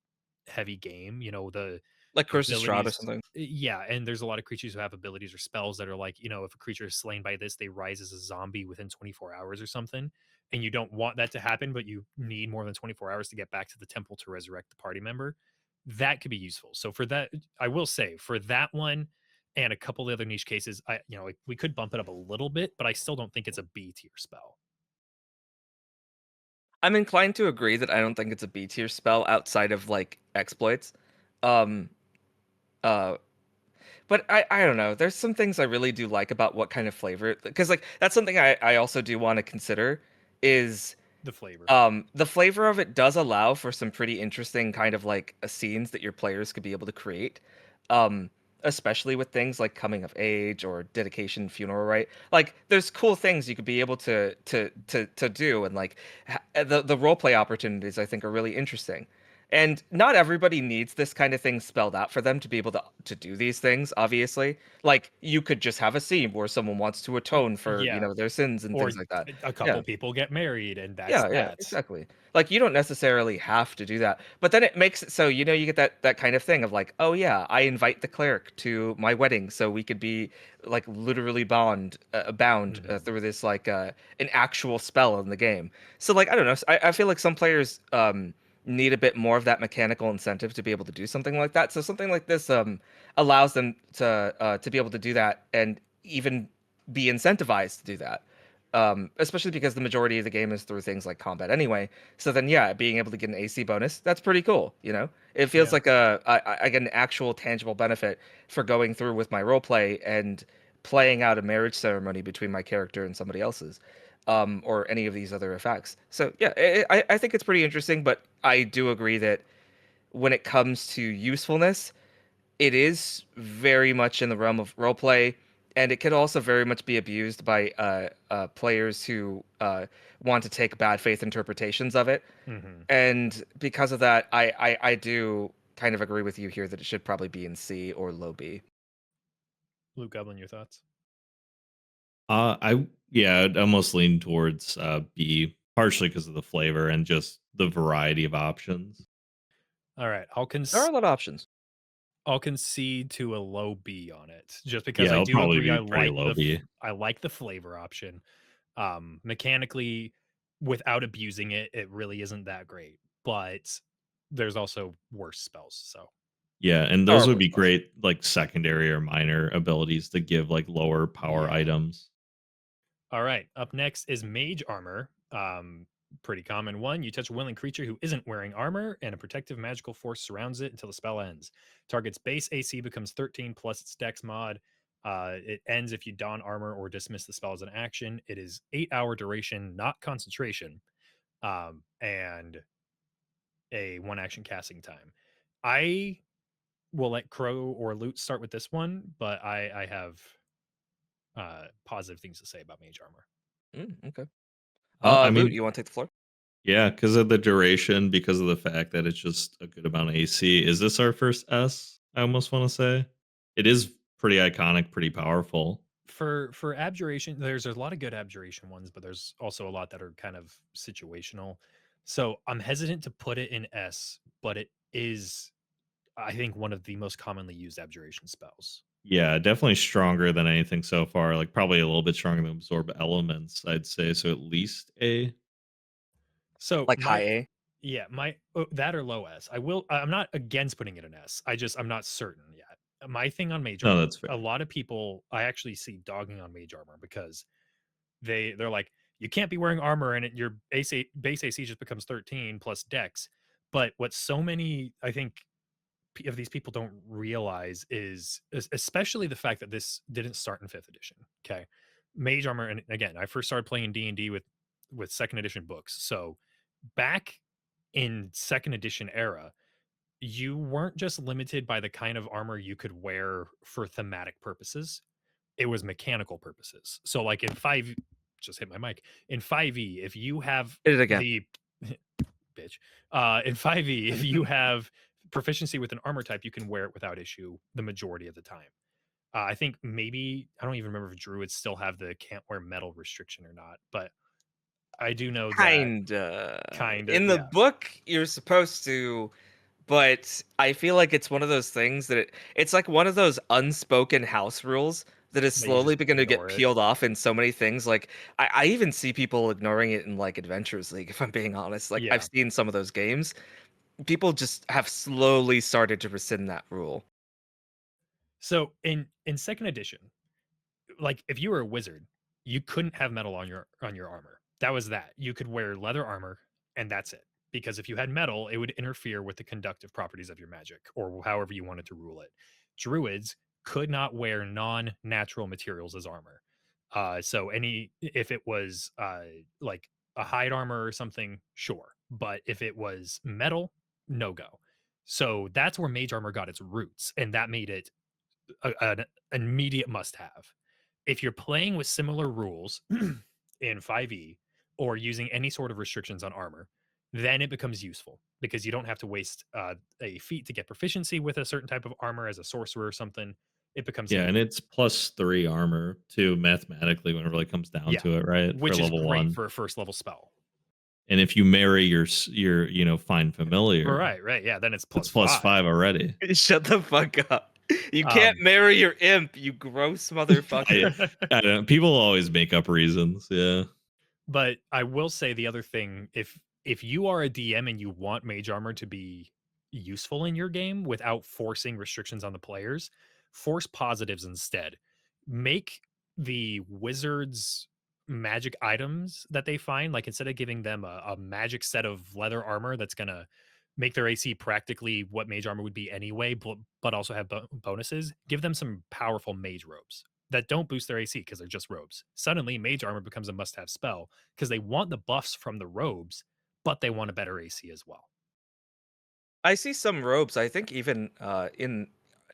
heavy game, the Like Curse of Strahd or abilities. something. Yeah, and there's a lot of creatures who have abilities or spells that are like, if a creature is slain by this, they rise as a zombie within 24 hours or something. And you don't want that to happen, but you need more than 24 hours to get back to the temple to resurrect the party member. That could be useful. So for that, I will say for that one and a couple of other niche cases, like, we could bump it up a little bit, but I still don't think it's a B tier spell. I'm inclined to agree that I don't think it's a B tier spell outside of like exploits. Um uh but I don't know. There's some things I really do like about what kind of flavor, because like that's something I also do want to consider is The flavor. the flavor of it does allow for some pretty interesting kind of like scenes that your players could be able to create. Um, Especially with things like coming of age or dedication, funeral, right? Like there's cool things you could be able to do, and like the role play opportunities I think are really interesting. And not everybody needs this kind of thing spelled out for them to be able to do these things, obviously. Like you could just have a scene where someone wants to atone for, Yeah. their sins and Or things like that. a Yeah. couple people get married, and that's Yeah, yeah, that. exactly. Like you don't necessarily have to do that, but then it makes it so you get that kind of thing of like, oh yeah, I invite the cleric to my wedding so we could be like literally bound Mhm. through this like an actual spell in the game. So like I don't know, I feel like some players need a bit more of that mechanical incentive to be able to do something like that. So something like this allows them to be able to do that and even be incentivized to do that, especially because the majority of the game is through things like combat anyway. So then, yeah, being able to get an AC bonus, that's pretty cool. It feels Yeah. like I get an actual tangible benefit for going through with my role play and playing out a marriage ceremony between my character and somebody else's, or any of these other effects. So yeah, I think it's pretty interesting, but I do agree that when it comes to usefulness, it is very much in the realm of roleplay, and it could also very much be abused by players who want to take bad faith interpretations of it. Mhm. And because of that, I do kind of agree with you here that it should probably be in C or low B. Luke Goblin, your thoughts? I yeah, I'd almost lean towards B, partially because of the flavor and just the variety of options. All right, There are a lot of options. I'll concede to a low B on it, just because Yeah, I it'll do probably agree be pretty low B. I like the flavor option. Mechanically, without abusing it, it really isn't that great. But there's also worse spells. So Yeah, and There those are would worse be spells. great, like, secondary or minor abilities to give, like, lower power yeah. items. All right. Up next is Mage Armor. Pretty common one. You touch a willing creature who isn't wearing armor, and a protective magical force surrounds it until the spell ends. Target's base AC becomes 13 plus its Dex mod. It ends if you don armor or dismiss the spell as an action. It is 8-hour duration, not concentration, and a one action casting time. I will let Crow or Loot start with this one, but I have positive things to say about Mage Armor. Okay. I Loot, mean, you want to take the floor? yeah, because of the duration, because of the fact that it's just a good amount of AC. Is this our first S? I almost wanna say. It is pretty iconic, pretty powerful. For abjuration, there's a lot of good abjuration ones, but there's also a lot that are kind of situational. So I'm hesitant to put it in S, but it is, I think, one of the most commonly used abjuration spells. Yeah, definitely stronger than anything so far, like, probably a little bit stronger than Absorb Elements, I'd say, so at least A. So Like high my A? yeah, my that or low S. I'm not against putting it in S. I'm not certain yet. My thing on mage No, armor, that's a fair. lot of people I actually see dogging on mage armor because they're like, you can't be wearing armor and your base AC just becomes 13 plus dex. But what so many I think of these people don't realize is especially the fact that this didn't start in 5th edition. Okay. Mage armor, and again, I first started playing D&D with 2nd edition books. So back in 2nd edition era, you weren't just limited by the kind of armor you could wear for thematic purposes. It was mechanical purposes. So like in 5, just hit my mic. In 5e, if you have Hit it again. the bitch. In 5e, if you have proficiency with an armor type, you can wear it without issue the majority of the time. I think maybe I don't even remember if druids still have the can't wear metal restriction or not, but I do know that Kinda. kind of, In the yeah. book, you're supposed to, but I feel like it's one of those things that it's like one of those unspoken house rules that is That you just slowly beginning to get ignore it. peeled off in so many things. Like I even see people ignoring it in like Adventures League, if I'm being honest. Like I've Yeah. seen some of those games. People just have slowly started to rescind that rule. So in 2nd edition, like if you were a wizard, you couldn't have metal on your armor. That was that. You could wear leather armor and that's it. Because if you had metal, it would interfere with the conductive properties of your magic or however you wanted to rule it. Druids could not wear non-natural materials as armor. So any if it was like a hide armor or something, sure. But if it was metal, no go. So that's where mage armor got its roots, and that made it an immediate must have. If you're playing with similar rules in 5e or using any sort of restrictions on armor, then it becomes useful because you don't have to waste a feat to get proficiency with a certain type of armor as a sorcerer or something. It becomes Yeah, and handy. it's +3 armor too, mathematically, when it really comes down Yeah, to it, right? For which is level great 1. for a first level spell. And if you marry your Find Familiar, Right, right. Yeah, then it's it's plus five. +5 already. Shut the fuck up. You can't Um, marry your imp, you gross I motherfucker. I don't people always make up reasons, yeah. But I will say the other thing, if you are a DM and you want mage armor to be useful in your game without forcing restrictions on the players, force positives instead. Make the wizards magic items that they find, like instead of giving them a magic set of leather armor that's gonna make their AC practically what mage armor would be anyway, but also have bonuses, give them some powerful mage robes that don't boost their AC because they're just robes. Suddenly, mage armor becomes a must have spell because they want the buffs from the robes, but they want a better AC as well. I see some robes, I think even in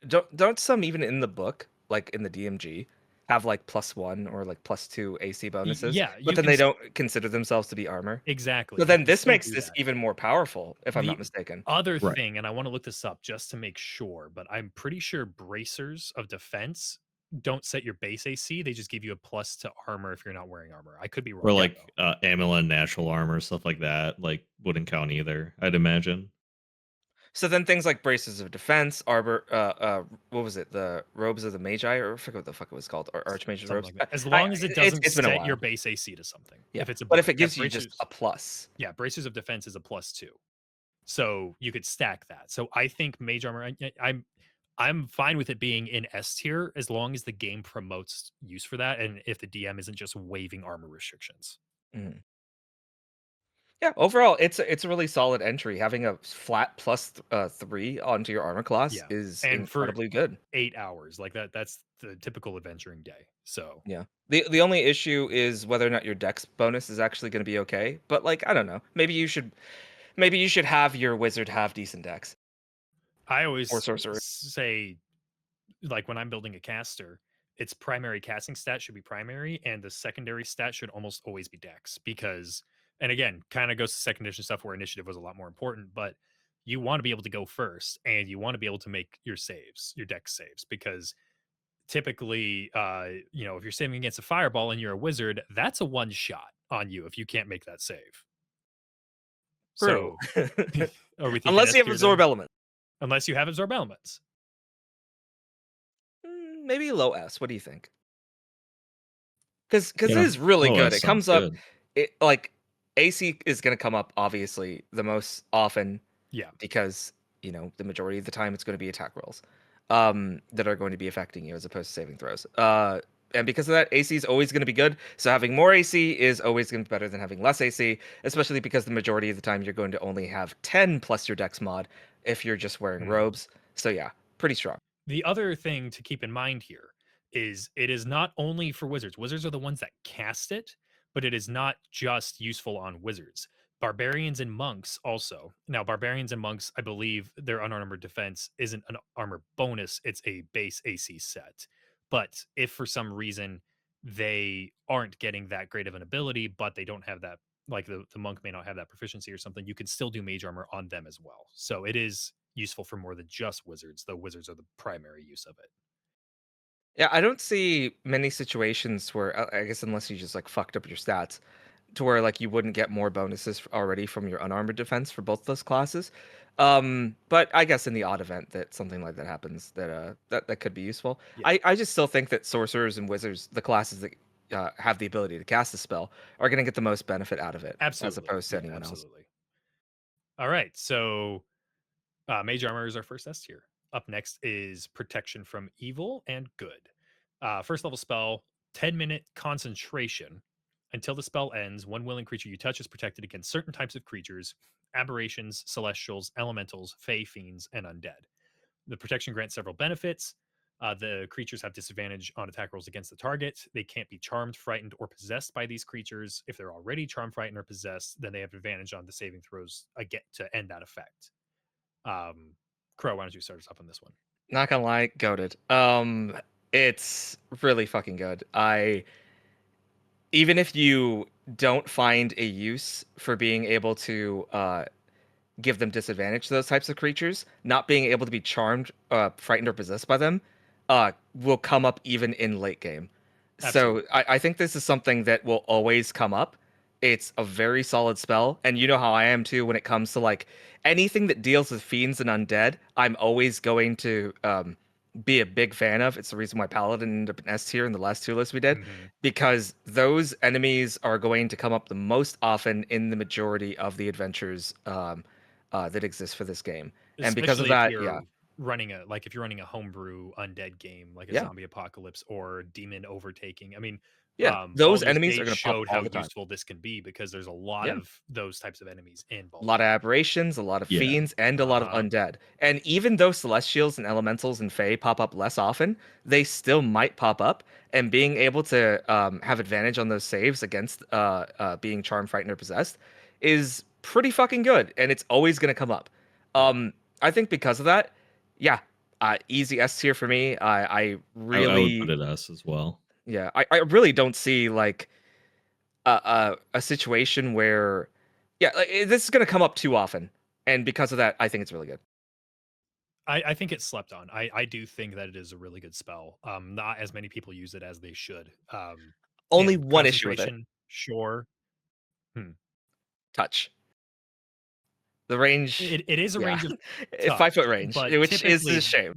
don't some even in the book, like in the DMG, have like +1 or like +2 AC bonuses, Yeah, but you then can they don't consider themselves to be armor. exactly. So You then can this still makes do this that. even more powerful, if I'm not The mistaken. other Right. thing, and I want to look this up just to make sure, but I'm pretty sure bracers of defense don't set your base AC. They just give you a plus to armor if you're not wearing armor. I could be Or wrong Yeah. though. like, Amulet natural armor, stuff like that, like, wouldn't count either, I'd imagine. So then things like braces of defense, arbor, what was it? The robes of the Magi, or I forget what the fuck it was called, or Archmage's Something robes. like that. As long as it doesn't It's been a set your while. base AC to something. Yeah, If it's but if above, it yeah, gives you just a plus, bracers of defense is a +2. So you could stack that. So I think mage armor. I'm fine with it being in S tier as long as the game promotes use for that, and if the DM isn't just waiving armor restrictions. mhm. Yeah. Overall, it's a really solid entry. Having a flat +3 onto your armor class Yeah, is and for incredibly good. 8 hours like that's the typical adventuring day. So Yeah. The only issue is whether or not your dex bonus is actually going to be okay. But like, I don't know. Maybe you should have your wizard have decent dex I or always sorcerer. say, like when I'm building a caster, its primary casting stat should be primary, and the secondary stat should almost always be dex. Because, and again, kind of goes to second edition stuff where initiative was a lot more important, but you want to be able to go first, and you want to be able to make your saves, your dex saves, because typically, if you're saving against a fireball and you're a wizard, that's a one shot on you if you can't make that save. True. So, are we thinking Unless S you have tier absorb there? element. Unless you have absorb elements. Maybe low S. What do you think? Because it Yeah, is really low good. S It sounds comes up, good. it like AC is going to come up obviously the most often Yeah. because the majority of the time it's going to be attack rolls that are going to be affecting you as opposed to saving throws. And because of that, AC is always going to be good. So having more AC is always going to be better than having less AC, especially because the majority of the time you're going to only have 10 plus your Dex mod if you're just wearing Mhm. robes. So yeah, pretty strong. The other thing to keep in mind here is it is not only for wizards. Wizards are the ones that cast it, but it is not just useful on wizards. Barbarians and monks also. Now, barbarians and monks, I believe their unarmored defense isn't an armor bonus, it's a base AC set. But if for some reason they aren't getting that great of an ability, but they don't have that, like the monk may not have that proficiency or something, you can still do mage armor on them as well. So it is useful for more than just wizards, though wizards are the primary use of it. Yeah, I don't see many situations where I guess unless you just like fucked up your stats to where like you wouldn't get more bonuses already from your unarmored defense for both those classes. But I guess in the odd event that something like that happens, that could be useful. Yeah, I just still think that sorcerers and wizards, the classes that have the ability to cast a spell, are going to get the most benefit out of it as absolutely. opposed to Yeah, anyone else. absolutely. All right. So mage armor is our first S tier. Up next is protection from evil and good. First level spell, 10-minute concentration. Until the spell ends, one willing creature you touch is protected against certain types of creatures, aberrations, celestials, elementals, fey, fiends, and undead. The protection grants several benefits. The creatures have disadvantage on attack rolls against the target. They can't be charmed, frightened, or possessed by these creatures. If they're already charmed, frightened, or possessed, then they have advantage on the saving throws again to end that effect. Crow, why don't you start us off on this one? Not gonna lie, goaded. It's really fucking good. Even if you don't find a use for being able to give them disadvantage to those types of creatures, not being able to be charmed, frightened, or possessed by them, will come up even in late game. So Absolutely. I think this is something that will always come up. It's a very solid spell, and you know how I am too when it comes to like anything that deals with fiends and undead. I'm always going to be a big fan of. It's the reason why Paladin ended up in S tier in the last two lists we did, Hmm. because those enemies are going to come up the most often in the majority of the adventures that exist for this game. And because of Especially if that, yeah, you're running if you're running a homebrew undead game like a yeah, zombie apocalypse or demon overtaking. I mean, yeah, those Baldur's enemies are Gate going to pop showed how all the time. useful this can be because there's a lot Yeah. of those types of enemies in A lot Baldur's of Gate. aberrations, a lot of Yeah. fiends, and a lot of Uh-huh. undead. And even though celestials and elementals and fae pop up less often, they still might pop up. And being able to have advantage on those saves against being charmed, frightened, or possessed is pretty fucking good. And it's always going to come up. Yeah. I think because of that, yeah, easy S tier for me. I I would put really, it S as well. yeah, I really don't see like a situation where, yeah, like, this is gonna come up too often, and because of that, I think it's really good. I think it's slept on. I do think that it is a really good spell. Not as many people use it as they should. Only And one issue with it: concentration, sure. Hmm. touch. The range, It is a yeah, range of 5 foot touch, range, but which is a typically shame.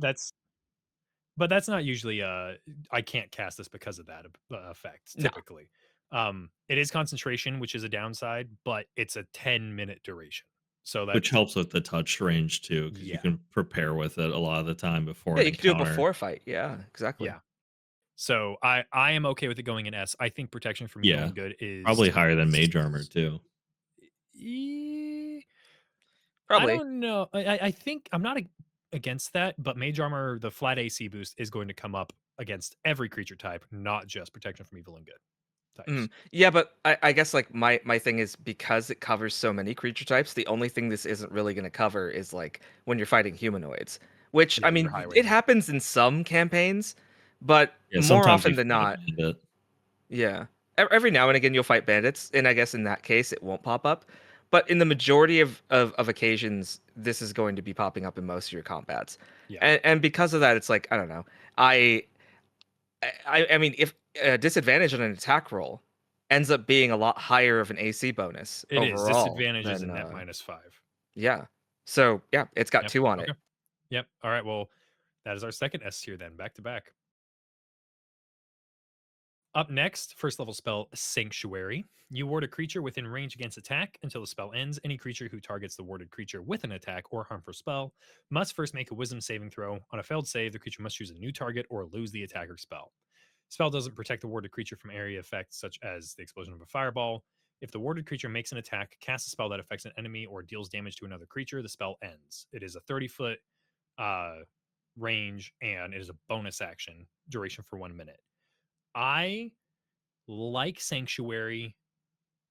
that's not usually I can't cast this because of that effect. No. Typically, it is concentration, which is a downside, but it's a 10-minute duration. So Which that's helps with the touch range too, because you yeah, can prepare with it a lot of the time before Yeah, an you can do it encounter. before a fight. Yeah, exactly. yeah. So I am okay with it going in S. I think protection from evil Yeah, and good is probably higher than mage armor too. eh, I Probably. don't know. I think I'm not against that, but mage armor, the flat AC boost is going to come up against every creature type, not just protection from evil and good types. Yeah, but I guess like my thing is because it covers so many creature types, the only thing this isn't really going to cover is like when you're fighting humanoids, which I Yeah, your mean it highwaymen. happens in some campaigns, but Yeah, more sometimes you often than fight a not, bandit. yeah. Every now and again you'll fight bandits, and I guess in that case it won't pop up. But in the majority of occasions, this is going to be popping up in most of your combats. Yeah, And because of that, it's like, I don't know. I I mean, if a disadvantage on an attack roll ends up being a lot higher of an AC bonus it is. overall, Disadvantage is a then net -5. yeah. So yeah, it's got Yep. 2 on it. Okay. Yep. All right. Well, that is our second S tier then, back to back. Up next, first level spell Sanctuary. You ward a creature within range against attack until the spell ends. Any creature who targets the warded creature with an attack or harmful spell must first make a wisdom saving throw. On a failed save, the creature must choose a new target or lose the attack or spell. Spell doesn't protect the warded creature from area effects such as the explosion of a fireball. If the warded creature makes an attack, casts a spell that affects an enemy, or deals damage to another creature, the spell ends. It is a 30-foot uh, range and it is a bonus action, duration for 1 minute. I like Sanctuary,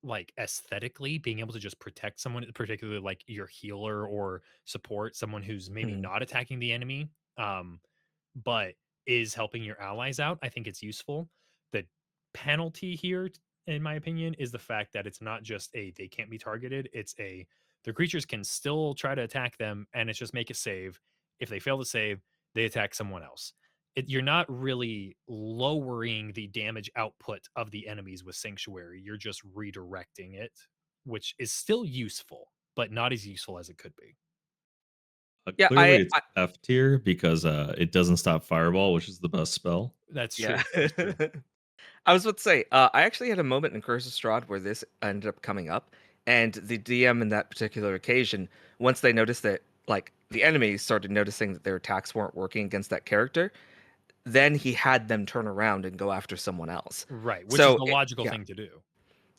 like aesthetically, being able to just protect someone, particularly like your healer or support someone who's maybe Mhm. not attacking the enemy, but is helping your allies out. I think it's useful. The penalty here, in my opinion, is the fact that it's not just a they can't be targeted. It's a the creatures can still try to attack them, and it's just make a save. If they fail to save, they attack someone else. You're not really lowering the damage output of the enemies with Sanctuary. You're just redirecting it, which is still useful, but not as useful as it could be. Yeah, Clearly, it's F tier because it doesn't stop fireball, which is the best spell. That's yeah. true. That's true. I was about to say, I actually had a moment in Curse of Strahd where this ended up coming up, and the DM in that particular occasion, once they noticed that like the enemies started noticing that their attacks weren't working against that character, then he had them turn around and go after someone else. Right, which is So the logical yeah. thing to do.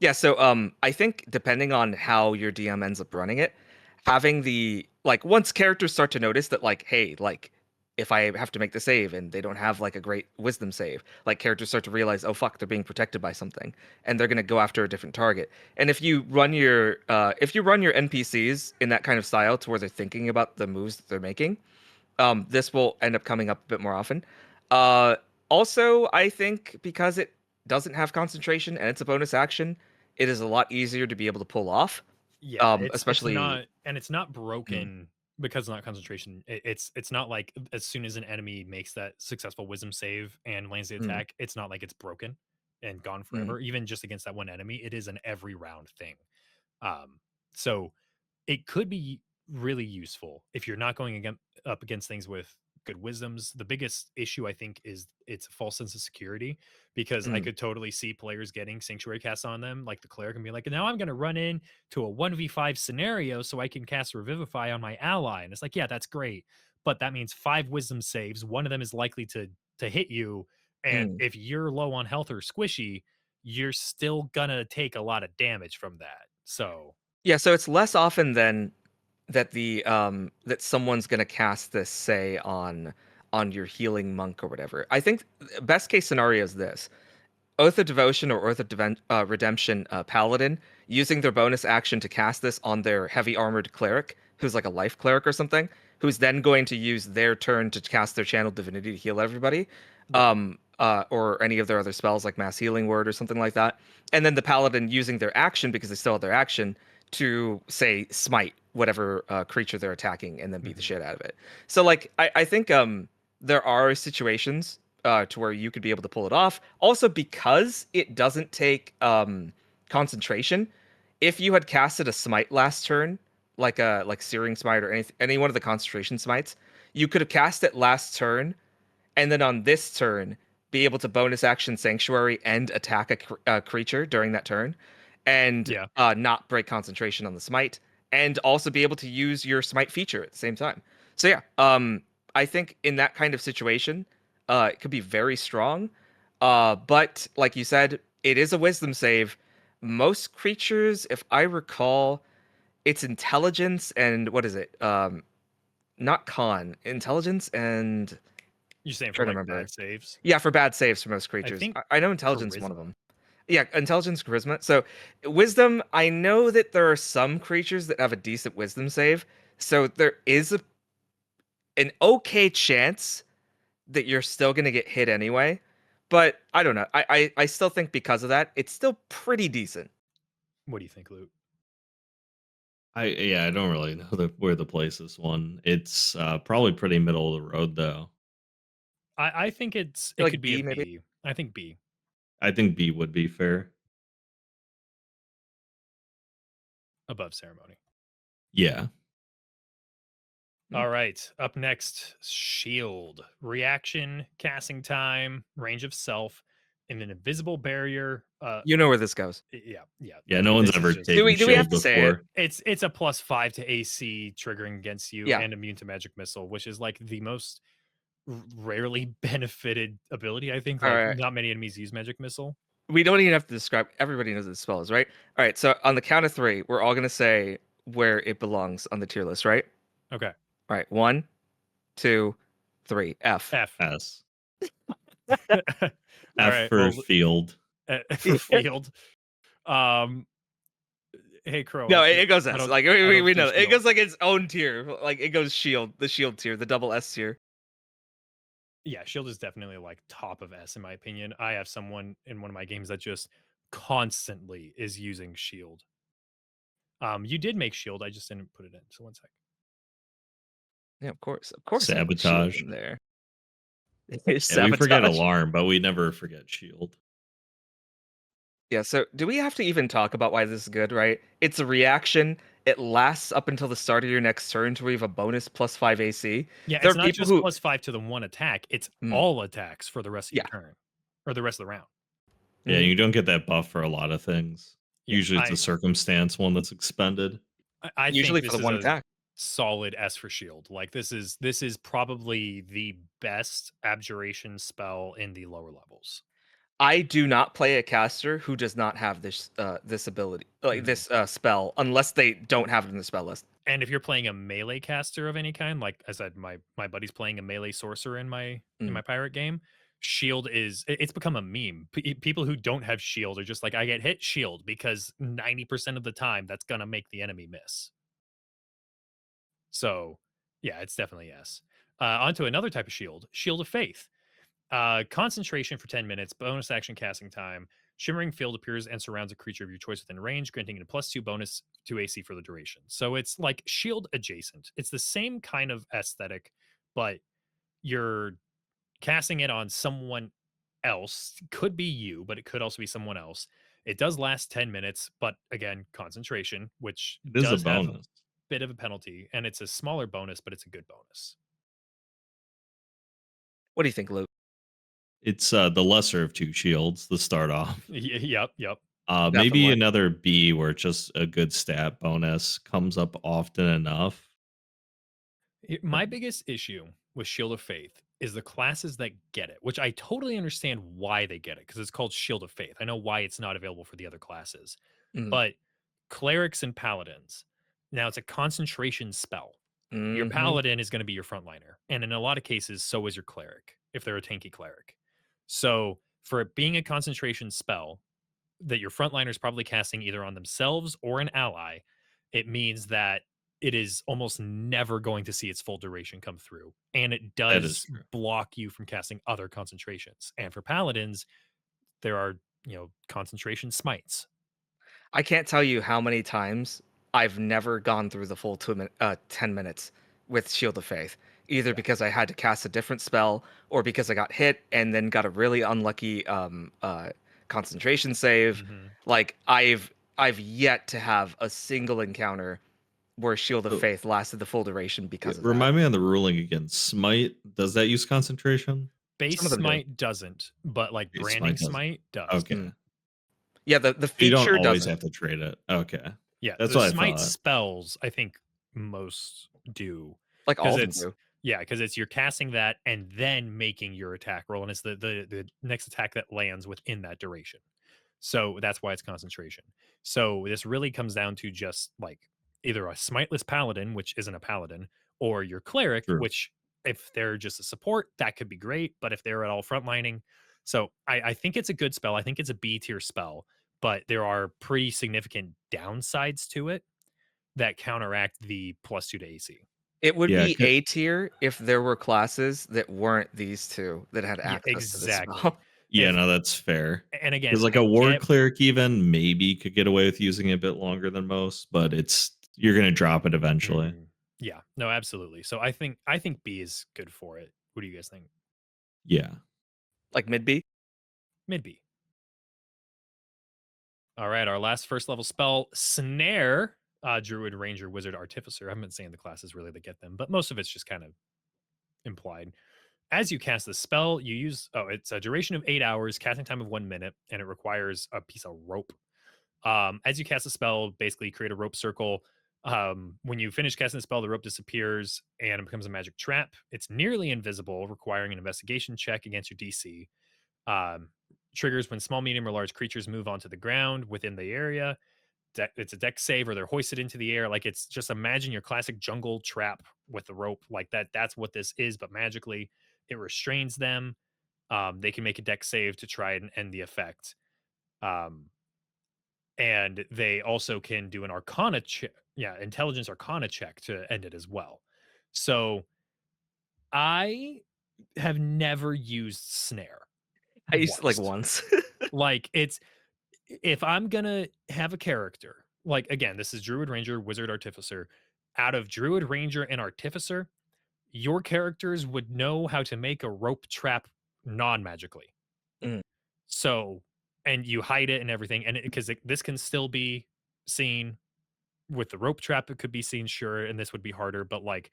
Yeah, so I think depending on how your DM ends up running it, having the like once characters start to notice that like, hey, like if I have to make the save and they don't have like a great wisdom save, like characters start to realize, oh fuck, they're being protected by something, and they're gonna go after a different target. And if you run your NPCs in that kind of style to where they're thinking about the moves that they're making, this will end up coming up a bit more often. Uh, Also, I think because it doesn't have concentration and it's a bonus action, it is a lot easier to be able to pull off. Yeah, it's Especially, not and it's not mm, broken because of not concentration. It's not like as soon as an enemy makes that successful wisdom save and lands the mm, attack, it's not like it's broken and gone mm, forever. Even just against that one enemy, it is an every round thing. So it could be really useful if you're not going up against things with good wisdoms. The biggest issue I think is it's a false sense of security, because I mm. could totally see players getting sanctuary casts on them, like the cleric, and be like, now I'm going to run in to a 1v5 scenario so I can cast revivify on my ally. And it's like, yeah, that's great, but that means 5 wisdom saves, one of them is likely to hit you, and Mm. if you're low on health or squishy, you're still gonna take a lot of damage from that. So Yeah, so it's less often than that that someone's gonna cast this, say, on your healing monk or whatever. I think best case scenario is this. Oath of Devotion or Redemption Paladin using their bonus action to cast this on their heavy armored cleric, who's like a life cleric or something, who's then going to use their turn to cast their channel divinity to heal everybody, right. or any of their other spells like Mass Healing Word or something like that. And then the Paladin using their action, because they still have their action, to say smite whatever creature they're attacking and then beat the Mhm. shit out of it. So like I think there are situations to where you could be able to pull it off. Also, because it doesn't take concentration, if you had casted a smite last turn, like Searing Smite or any one of the concentration smites, you could have cast it last turn, and then on this turn be able to bonus action Sanctuary and attack a creature during that turn, and Yeah. not break concentration on the smite, and also be able to use your smite feature at the same time. So yeah, I think in that kind of situation, it could be very strong. But like you said, it is a wisdom save. Most creatures, if I recall, it's intelligence and what is it? Not con, intelligence and You're saying for trying to like remember. bad saves? Yeah, for bad saves for most I creatures. think I know intelligence is one of charisma. them. Yeah, intelligence, charisma. So wisdom, I know that there are some creatures that have a decent wisdom save. So there is an okay chance that you're still gonna get hit anyway. But I don't know. I still think because of that, it's still pretty decent. What do you think, Luke? I don't really know where the place this one. It's probably pretty middle of the road though. I think it Like could be a B maybe. B. I think B I think B would be fair. above ceremony. Yeah. Hmm. All right. Up next, shield. Reaction, casting time, range of self, and an invisible barrier. You know where this goes. Yeah. Yeah, no one's This is ever just taken Do we have shield to say it? before. it's a +5 to AC triggering against you Yeah. and immune to magic missile, which is like the most rarely benefited ability. I think All like right. not many enemies use magic missile. We don't even have to describe. Everybody knows what the spell is, right? All right. So on the count of three, we're all gonna say where it belongs on the tier list, right? Okay. All right. 1, 2, 3. F. F. S. All F right. for Well, field. for field. Um hey Crow, No, it goes I S. don't Like I don't we do know it shield. goes like its own tier. Like it goes shield, the shield tier, the double S tier. Yeah, shield is definitely like top of S in my opinion. I have someone in one of my games that just constantly is using shield. You did make shield, I just didn't put it in. So one sec. Yeah, of course, I put shield Sabotage. in there. Yeah, we forget Sabotage. alarm, but we never forget shield. Yeah, so do we have to even talk about why this is good, right? It's a reaction. It lasts up until the start of your next turn to where you have a bonus +5 AC. Yeah, There it's are not people just who, +5 to the one attack, it's mm, all attacks for the rest of your yeah, turn or the rest of the round. Yeah, mhm. you don't get that buff for a lot of things. Yeah, Usually it's a circumstance one that's expended. I think Usually for this the is one a attack. solid S for shield. Like this is probably the best abjuration spell in the lower levels. I do not play a caster who does not have this ability, like Mhm. this spell, unless they don't have it in the spell list. And if you're playing a melee caster of any kind, like I said, my buddy's playing a melee sorcerer in Mm. my pirate game. Shield is it's become a meme. People who don't have shield are just like I get hit shield because 90% of the time that's gonna make the enemy miss. So yeah, it's definitely yes. Onto another type of shield, shield of faith. Concentration for 10 minutes, bonus action casting time. Shimmering field appears and surrounds a creature of your choice within range, granting it a +2 bonus to AC for the duration. So it's like shield adjacent. It's the same kind of aesthetic, but you're casting it on someone else. Could be you, but it could also be someone else. It does last 10 minutes, but again, concentration, which It is a does have a bonus. bit of a penalty, and it's a smaller bonus, but it's a good bonus. What do you think, Luke? It's the lesser of two shields, the start off. Yep. Maybe Definitely. another B where just a good stat bonus comes up often enough. My biggest issue with Shield of Faith is the classes that get it, which I totally understand why they get it because it's called Shield of Faith. I know why it's not available for the other classes, Mm. but clerics and paladins. Now it's a concentration spell. Your Hmm. paladin is going to be your frontliner, and in a lot of cases, so is your cleric if they're a tanky cleric. So for it being a concentration spell that your frontliner is probably casting either on themselves or an ally, it means that it is almost never going to see its full duration come through. And it That is does true. block you from casting other concentrations. And for paladins, there are, concentration smites. I can't tell you how many times I've never gone through the full 10 minutes with Shield of Faith, either Yeah. because I had to cast a different spell or because I got hit and then got a really unlucky concentration save. Hmm. Like I've yet to have a single encounter where Shield of So- Faith lasted the full duration because of that. Remind me on the ruling again. Smite, does that use concentration? Base Some of them do. smite doesn't, but like Okay, branding Smite doesn't. smite does. Okay. Mm. Yeah, the You don't feature always doesn't. have to trade it. Okay. Yeah, That's the what I smite thought. spells, I think most do. Like all Because of them it's do. because it's you're casting that and then making your attack roll, and it's the next attack that lands within that duration. So that's why it's concentration. So this really comes down to just like either a smiteless paladin, which isn't a paladin, or your cleric, True. which if they're just a support, that could be great. But if they're at all frontlining, so I think it's a good spell. I think it's a B tier spell, but there are pretty significant downsides to it that counteract the +2 to AC. It would Yeah, be A tier if there were classes that weren't these two that had Yeah, access to this exactly. spell. Yeah, If no, that's fair. and again, Because like I a war get cleric even maybe could get away with using it a bit longer than most, but you're gonna drop it eventually. Yeah, no, absolutely. So I think B is good for it. What do you guys think? Yeah. Like mid B. Mid B. All right, our last first level spell, Snare, Druid, Ranger, Wizard, Artificer. I haven't been saying the classes really to get them, but most of it's just kind of implied. As you cast the spell, you use it's a duration of 8 hours, casting time of 1 minute, and it requires a piece of rope. As you cast the spell, basically create a rope circle. When you finish casting the spell, the rope disappears and it becomes a magic trap. It's nearly invisible, requiring an investigation check against your DC. Um, Triggers when small, medium, or large creatures move onto the ground within the area. It's a deck save or they're hoisted into the air. Like it's just imagine your classic jungle trap with the rope like that. That's what this is, but magically it restrains them. They can make a deck save to try and end the effect. And they also can do an arcana check, intelligence arcana check to end it as well. So I have never used Snare. I used it like once. once. Like it's if I'm gonna have a character, like again, this is Druid, Ranger, Wizard, Artificer. Out of Druid, Ranger, and Artificer, your characters would know how to make a rope trap non-magically. Mm. So, and you hide it and everything, and because this can still be seen with the rope trap, it could be seen, sure, and this would be harder, but like,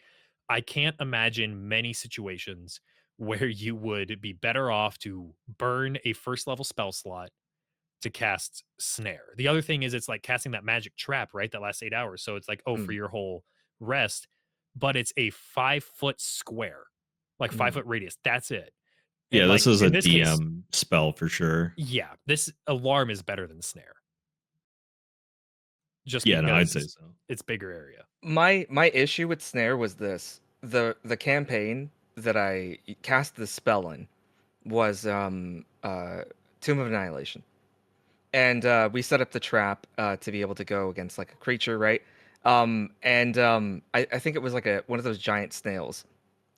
I can't imagine many situations where you would be better off to burn a first level spell slot to cast Snare. The other thing is it's like casting that magic trap, right? That lasts 8 hours. So it's like, oh, for your whole rest, but it's a 5-foot square, like 5-foot radius. That's it. And Yeah, like, this is a in this case, DM spell for sure. yeah, this alarm is better than Snare. Just Yeah, no, I'd because say so. it's bigger area. My issue with Snare was this. The campaign that I cast the spell in was Tomb of Annihilation. And we set up the trap to be able to go against like a creature, right? I think it was like one of those giant snails,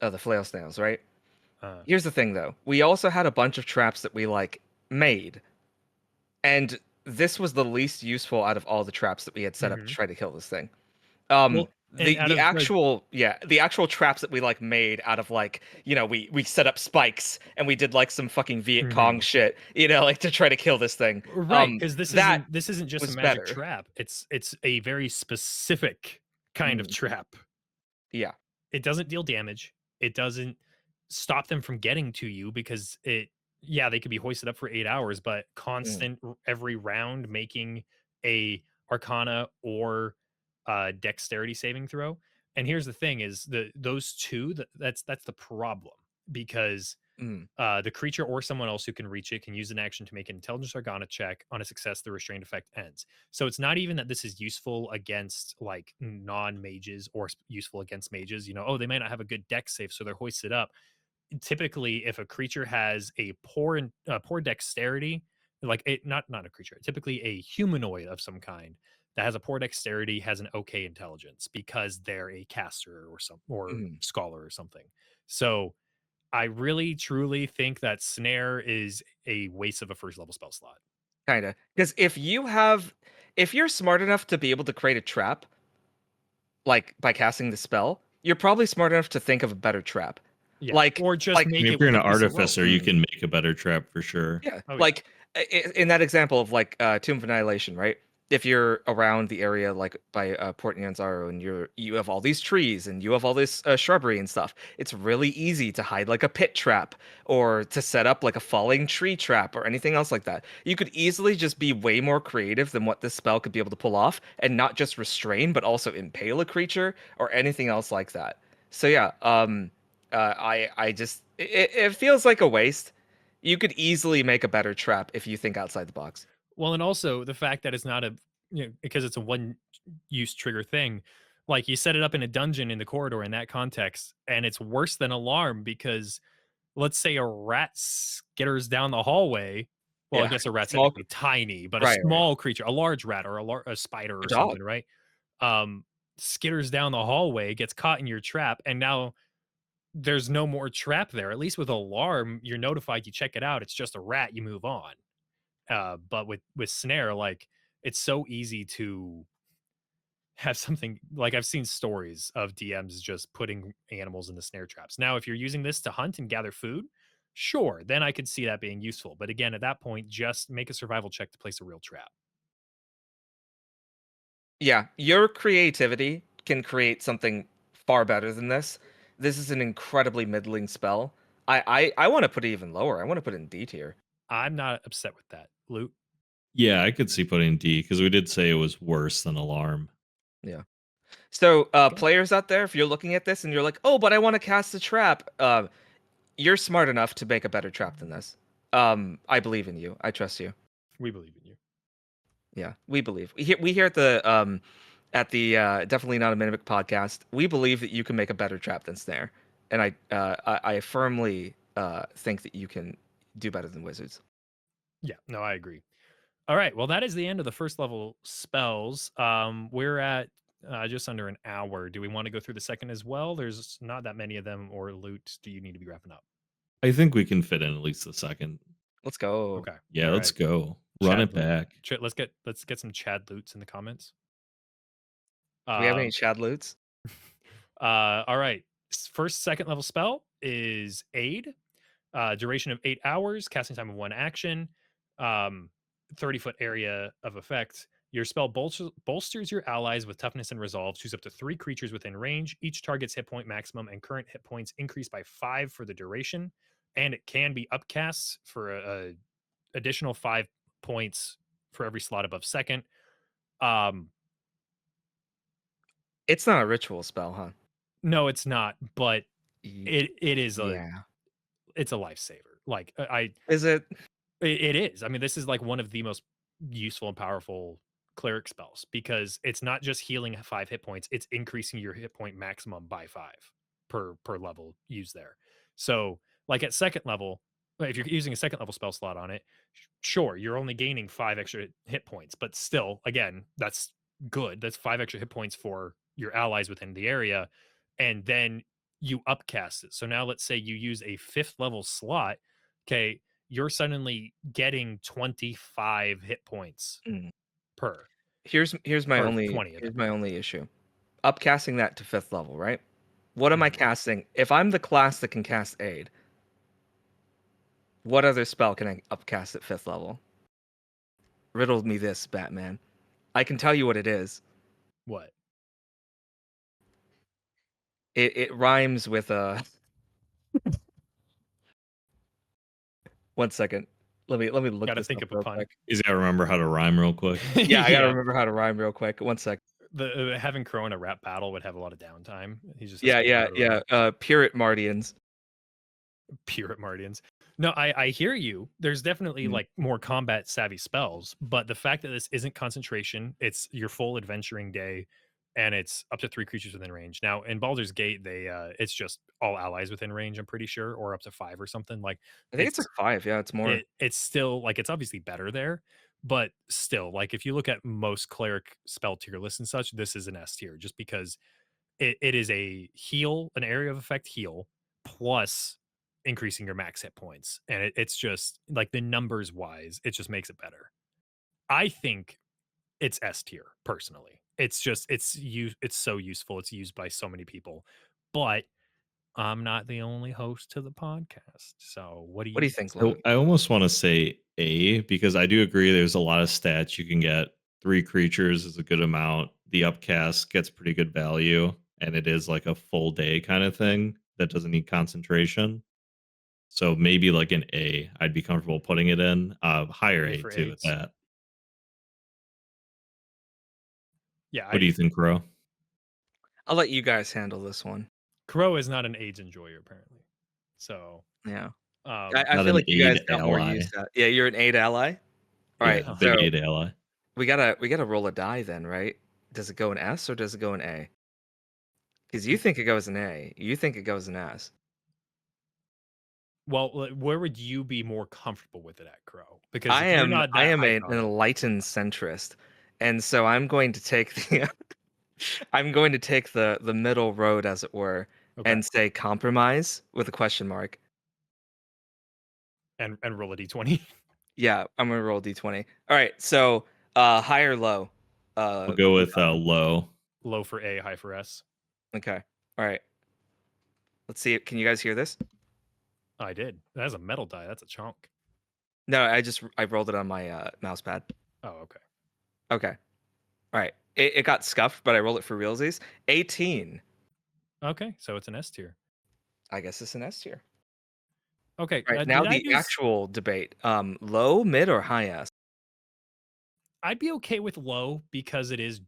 the flail snails, right? Here's the thing though. We also had a bunch of traps that we like made. And this was the least useful out of all the traps that we had set up to try to kill this thing. Well, and The out of, like- the actual traps that we like made out of like, we set up spikes and we did like some fucking Viet Cong shit, like to try to kill this thing. Right, because this isn't just a was magic better. trap. It's a very specific kind of trap. Yeah. It doesn't deal damage. It doesn't stop them from getting to you because they could be hoisted up for 8 hours, but constant every round making a arcana or dexterity saving throw. And here's the thing is those two, that's the problem because the creature or someone else who can reach it can use an action to make an intelligence arcana check. On a success, the restrained effect ends. So it's not even that this is useful against like non-mages or useful against mages. They might not have a good dex save, so they're hoisted up. Typically, if a creature has a poor dexterity, like not a creature, typically a humanoid of some kind that has a poor dexterity has an okay intelligence because they're a caster or scholar or something. So I really truly think that Snare is a waste of a first level spell slot. Kinda. Because if you're smart enough to be able to create a trap, like by casting the spell, you're probably smart enough to think of a better trap. Yeah. Like, or just like make if it you're with an a piece of rope. artificer, you can make a better trap for sure. Yeah. Oh, like in that example of like Tomb of Annihilation, right? if you're around the area like by Port Nyanzaru and you have all these trees and you have all this shrubbery and stuff, it's really easy to hide like a pit trap or to set up like a falling tree trap or anything else like that. You could easily just be way more creative than what this spell could be able to pull off, and not just restrain, but also impale a creature or anything else like that. So yeah, I just it feels like a waste. You could easily make a better trap if you think outside the box. Well, and also the fact that it's not a, because it's a one use trigger thing. Like you set it up in a dungeon in the corridor in that context, and it's worse than alarm because let's say a rat skitters down the hallway. Well, I Yeah, guess a rat's small. technically tiny, but a Right, right. small creature, a large rat or a spider A or dog. something, right? Um, skitters down the hallway, gets caught in your trap, and now there's no more trap there. At least with alarm, you're notified, you check it out. It's just a rat, you move on. But with snare, like it's so easy to have something like I've seen stories of DMs just putting animals in the snare traps. Now, if you're using this to hunt and gather food, sure, then I could see that being useful. But again, at that point, just make a survival check to place a real trap. Yeah, your creativity can create something far better than this. This is an incredibly middling spell. I want to put it even lower. I want to put it in D tier. I'm not upset with that. Loot. Yeah, I could see putting D because we did say it was worse than alarm. Yeah. So, Okay. players out there, if you're looking at this and you're like, "Oh, but I want to cast a trap," you're smart enough to make a better trap than this. I believe in you. I trust you. We believe in you. Yeah, we believe. We here at the definitely not a mimic podcast. We believe that you can make a better trap than snare, and I firmly think that you can do better than wizards. Yeah, no, I agree. All right. Well, that is the end of the first level spells. We're at just under an hour. Do we want to go through the second as well? There's not that many of them, or loot. Do you need to be wrapping up? I think we can fit in at least the second. Let's go. Okay. Yeah, All let's right. go. Run Chad it loot. back. Let's get some Chad loots in the comments. Do we have any Um, Chad loots? all right. First, second level spell is Aid. Duration of 8 hours, casting time of one action, 30-foot area of effect. Your spell bolsters your allies with toughness and resolve. Choose up to 3 creatures within range. Each target's hit point maximum and current hit points increase by 5 for the duration. And it can be upcast for a additional 5 points for every slot above second. Um, It's not a ritual spell, huh? no, it's not, but Y- it is yeah. it's a lifesaver. Like I Is it? It is. I mean, this is like one of the most useful and powerful cleric spells because it's not just healing 5 hit points, it's increasing your hit point maximum by 5 per level used there. So, like at second level, if you're using a second level spell slot on it, sure, you're only gaining 5 extra hit points, but still, again, that's good. That's 5 extra hit points for your allies within the area. And then you upcast it. So now let's say you use a 5th level slot. Okay, you're suddenly getting 25 hit points Mm. per Here's my or only 20 of here's them. my only issue. Upcasting that to 5th level, right? What am I Mhm. casting? If I'm the class that can cast aid, what other spell can I upcast at 5th level? Riddle me this, Batman. I can tell you what it is. What? It rhymes with one second. Let me look Gotta this think up of a real pun. quick. He's got to remember how to rhyme real quick. Yeah, I gotta Yeah. remember how to rhyme real quick. One sec. Having Crow in a rap battle would have a lot of downtime. He just has Yeah, to remember yeah, how to yeah. rhyme. Pirate Mardians. Pure Mardians. No, I hear you. There's definitely Mm. like more combat savvy spells, but the fact that this isn't concentration, it's your full adventuring day, and it's up to 3 creatures within range. Now in Baldur's Gate, they it's just all allies within range, I'm pretty sure, or up to 5 or something. Like I think it's like it's 5. Yeah, it's more. it's still like it's obviously better there, but still, like if you look at most cleric spell tier lists and such, this is an S tier just because it is a heal, an area of effect heal, plus increasing your max hit points. And it's just like the numbers wise, it just makes it better. I think it's S tier personally. It's just it's so useful. It's used by so many people. But I'm not the only host to the podcast. So what do What do you you think, say? So Loot? I almost want to say A because I do agree there's a lot of stats you can get 3 creatures is a good amount. The upcast gets pretty good value, and it is like a full day kind of thing that doesn't need concentration. So maybe like an A, I'd be comfortable putting it in. Higher A A for too at eights. that. Yeah, What do you think, Crow? I'll let you guys handle this one. Crow is not an AIDS enjoyer apparently. So, Yeah. I Not feel an like you guys aid got more ally. use that. Yeah, you're an aid ally. All right, Yeah, big uh-huh. so aid ally. we gotta roll a die then, right? Does it go in S or does it go in A? Because you think it goes in A, you think it goes in S. Well, where would you be more comfortable with it at, Crow? Because I if you're am not I that am hyped an on it, enlightened centrist, and so I'm going to take the I'm going to take the middle road, as it were, okay, and say compromise with a question mark. and roll a d20. Yeah, I'm gonna roll d20. All right, so high or low? I'll go Who's with talking? low. Low for A, high for S. Okay. All right. Let's see. Can you guys hear this? I did. That's a metal die. That's a chunk. No, I rolled it on my mouse pad. Oh, okay. Okay. All right. It got scuffed, but I rolled it for realsies. 18. Okay, so it's an S tier. I guess it's an S tier. Okay, All right. Now did I the do? actual debate. Low, mid, or high S? I'd be okay with low because it is,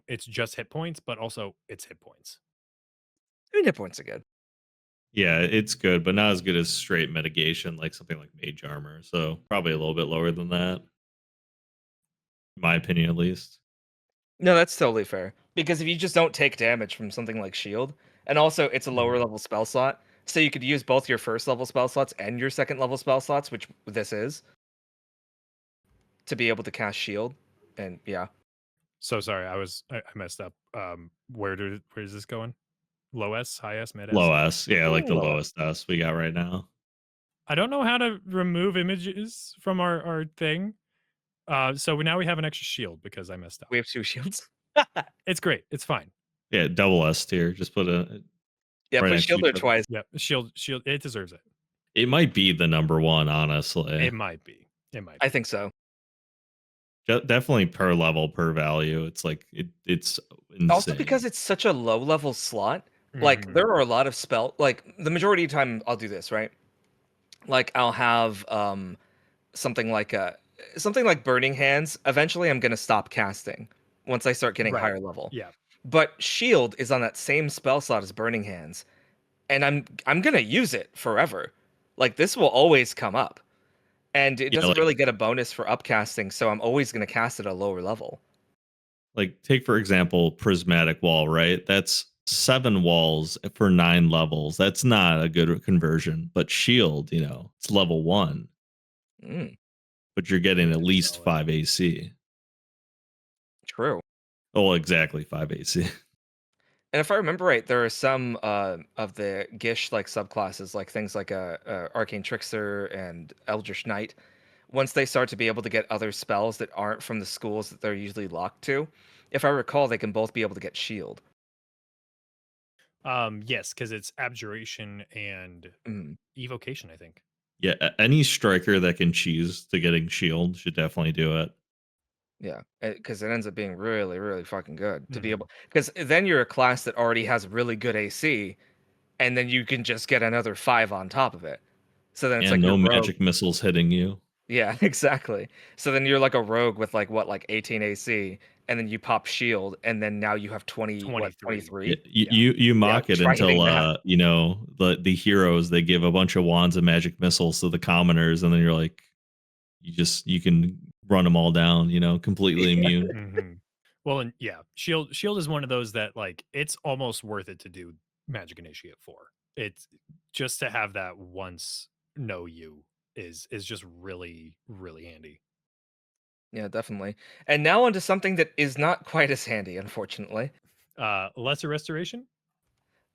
it's just hit points, but also it's hit points. I mean, hit points are good. Yeah, it's good, but not as good as straight mitigation, like something like mage armor. So probably a little bit lower than that, in my opinion, at least. No, that's totally fair. Because if you just don't take damage from something like shield, and also it's a lower Mhm. level spell slot, so you could use both your first level spell slots and your second level spell slots, which this is, to be able to cast shield. And yeah. So sorry, I messed up. Where is this going? Low S, high S, mid S? Low S, yeah, like the Low. lowest S we got right now. I don't know how to remove images from our thing. So now we have an extra shield because I messed up. We have 2 shields. It's great. It's fine. Yeah, double S tier. Just put a Yeah, right put next to shield each there other. twice. Yep. Shield. It deserves it. It might be the number one, honestly. It might be. It might I be. think so. Definitely per level, per value. It's like it's Also insane. because it's such a low level slot, like Mhm. there are a lot of like the majority of time I'll do this, right? Like I'll have something like something like Burning Hands. Eventually I'm going to stop casting once I start getting Right. higher level. Yeah. But Shield is on that same spell slot as Burning Hands, and I'm going to use it forever. Like this will always come up. And it Yeah, doesn't really get a bonus for upcasting, so I'm always going to cast it at a lower level. like take for example prismatic wall, right? That's 7 walls for 9 levels. That's not a good conversion. But shield, it's level 1, Mm, but you're getting at Pretty least solid. 5 AC. true. Oh, exactly 5 AC. And if I remember right, there are some of the Gish like subclasses, like things like Arcane Trickster and Eldritch Knight. Once they start to be able to get other spells that aren't from the schools that they're usually locked to, if I recall, they can both be able to get shield. Yes, because it's abjuration and Mm, evocation, I think. Yeah, any striker that can choose to getting shield should definitely do it. yeah, because it ends up being really, really fucking good to be Mhm. able. Because then you're a class that already has really good AC, and then you can just get another 5 on top of it. So then it's And like no your rogue. magic missiles hitting you. Yeah, exactly. So then you're like a rogue with like what, like 18 AC, and then you pop shield, and then now you have 20, what, 23. 23? Yeah. You Yeah, mock it try until hitting that. the heroes they give a bunch of wands and magic missiles to the commoners, and then you're like, you can run them all down, completely immune. Mhm. Well, and yeah, shield is one of those that like it's almost worth it to do magic initiate for. It's just to have that once know you is just really really handy. Yeah, definitely. And now onto something that is not quite as handy, unfortunately. Lesser restoration.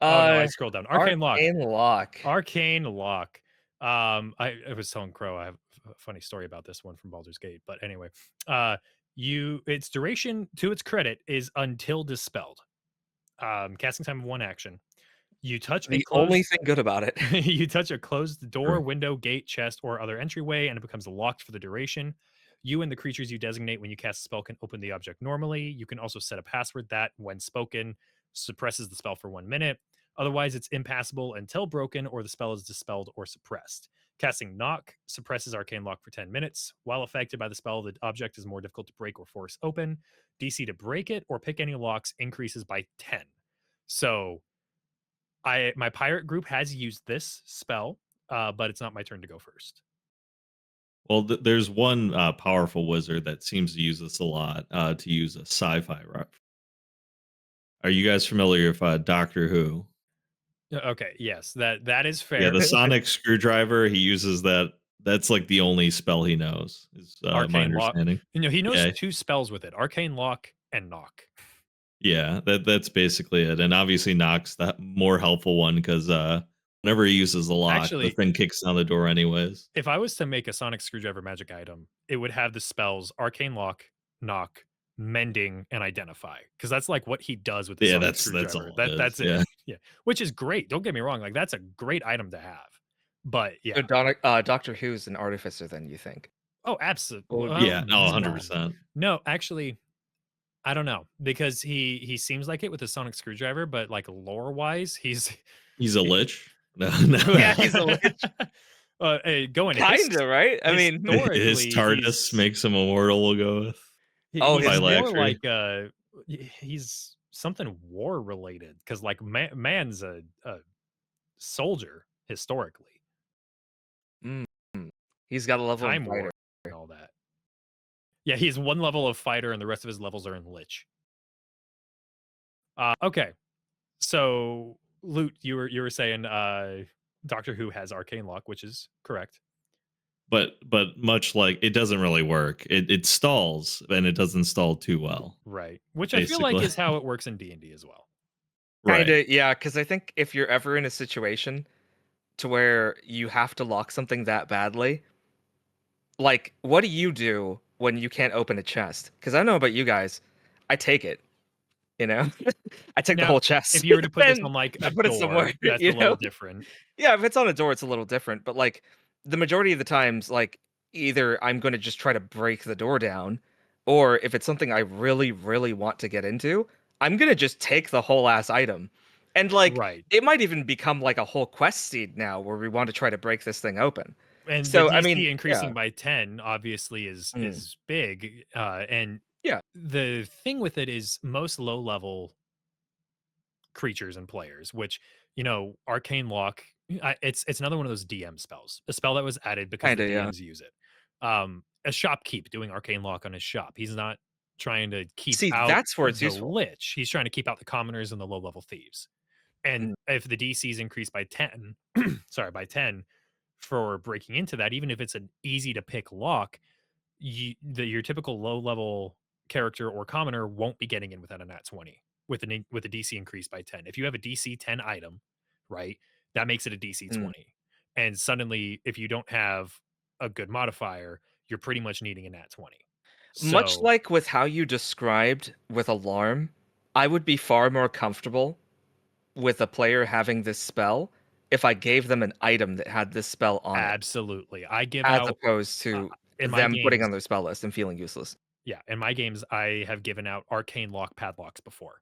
Oh no, I Uh, scrolled down. Arcane lock. Arcane Lock. Arcane lock. I was telling Crow I have a funny story about this one from Baldur's Gate, but anyway, its duration to its credit is until dispelled. Casting time of one action. You touch a The only closed thing good about it. you touch a closed door, True. window, gate, chest, or other entryway, and it becomes locked for the duration. You and the creatures you designate when you cast a spell can open the object normally. You can also set a password that, when spoken, suppresses the spell for 1 minute. Otherwise, it's impassable until broken or the spell is dispelled or suppressed. Casting Knock suppresses Arcane Lock for 10 minutes. While affected by the spell, the object is more difficult to break or force open. DC to break it or pick any locks increases by 10. So my pirate group has used this spell, but it's not my turn to go first. Well, there's one powerful wizard that seems to use this a lot to use a sci-fi rep. Are you guys familiar with Doctor Who? Okay, yes, that is Yeah, fair. the sonic screwdriver, he uses that. That's like the only spell he knows, is my Arcane Lock. understanding. He knows Yeah, 2 spells with it: Arcane Lock and Knock. yeah, that's basically it. And obviously, Nox the more helpful one because whenever he uses the lock, the Actually, thing kicks down the door anyways. if I was to make a sonic screwdriver magic item, it would have the spells Arcane Lock, Knock, Mending, and Identify, because that's like what he does with the Yeah, sonic that's screwdriver. all it is. That's it. Yeah, Yeah, which is great. Don't get me wrong. Like that's a great item to have. But yeah. So Doctor Who's an artificer, then you think? Oh, absolutely. Or Well, yeah, no, no, 100%. no. Actually, I don't know, because he seems like it with the sonic screwdriver, but like lore wise, he's He's a he- lich. No, no. Yeah, he's a lich. Hey, going to Kinda, right? I mean, His historically, TARDIS makes him immortal. We'll go with oh, he's his more phylactery. like he's something war related, because like man's a soldier historically, mm, he's got a level of time war fighter. and all that. Yeah, he's one level of fighter, and the rest of his levels are in lich. Okay, so Loot, you were saying Doctor Who has Arcane Lock, which is correct. But much like it doesn't really work. It stalls and it doesn't stall too well. Right. Which I feel like Basically, is how it works in D&D as well. right? Kinda, yeah, because I think if you're ever in a situation to where you have to lock something that badly, like, what do you do when you can't open a chest? Because I don't know about you guys, I take it, you know? I take the Now, whole chest, if you were to put this and on like I a put it door, somewhere, that's a you little know? different. Yeah, if it's on a door, it's a little different, but, like, the majority of the times, like, either I'm gonna just try to break the door down, or if it's something I really, really want to get into, I'm gonna just take the whole ass item. And, like, Right. it might even become, like, a whole quest seed now where we want to try to break this thing open. And the So, I mean, DC yeah. increasing by 10 obviously is Mm. big. And Yeah, the thing with it is most low level creatures and players, which, Arcane Lock, it's another one of those DM spells, a spell that was added because the kinda, yeah. DMs use it. A shopkeep doing Arcane Lock on his shop. He's not trying to keep See, out that's where it's the useful. lich. He's trying to keep out the commoners and the low level thieves. And Mm. if the DC is increased by 10, sorry, by 10 for breaking into that, even if it's an easy to pick lock, your typical low level character or commoner won't be getting in without a nat 20 with a DC increase by 10. If you have a DC 10 item, right, that makes it a DC Mm. 20. And suddenly, if you don't have a good modifier, you're pretty much needing a nat 20. Much So like with how you described with Alarm, I would be far more comfortable with a player having this spell if I gave them an item that had this spell on it, absolutely, I give as out opposed uh, to in my them putting games. on their spell list and feeling useless. Yeah, in my games, I have given out arcane lock padlocks before,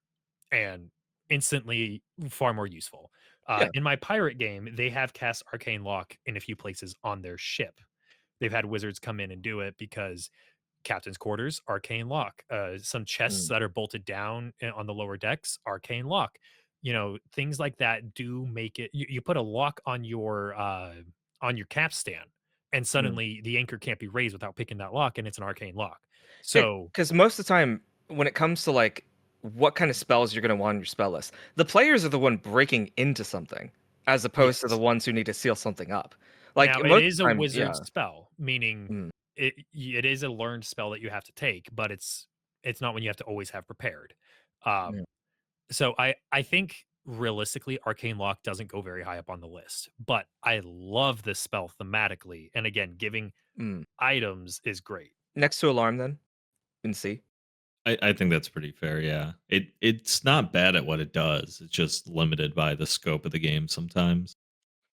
and instantly far more useful. Yeah. In my pirate game, they have cast arcane lock in a few places on their ship. They've had wizards come in and do it because captain's quarters, arcane lock. Some chests Mm. that are bolted down on the lower decks, arcane lock. Things like that do make it. You put a lock on your capstan, and Mm. suddenly the anchor can't be raised without picking that lock, and it's an arcane lock. So Because most of the time, when it comes to like what kind of spells you're going to want on your spell list, the players are the one breaking into something, as opposed to the yes. ones who need to seal something up. Like Now it most is of a the time, wizard yeah. spell, meaning Mm. it is a learned spell that you have to take, but it's not one you have to always have prepared. Um, Mm. so I think realistically, Arcane Lock doesn't go very high up on the list, but I love this spell thematically, and again, giving Mm. items is great. Next to Alarm, then in C. I think that's pretty fair. Yeah, it's not bad at what it does. It's just limited by the scope of the game sometimes.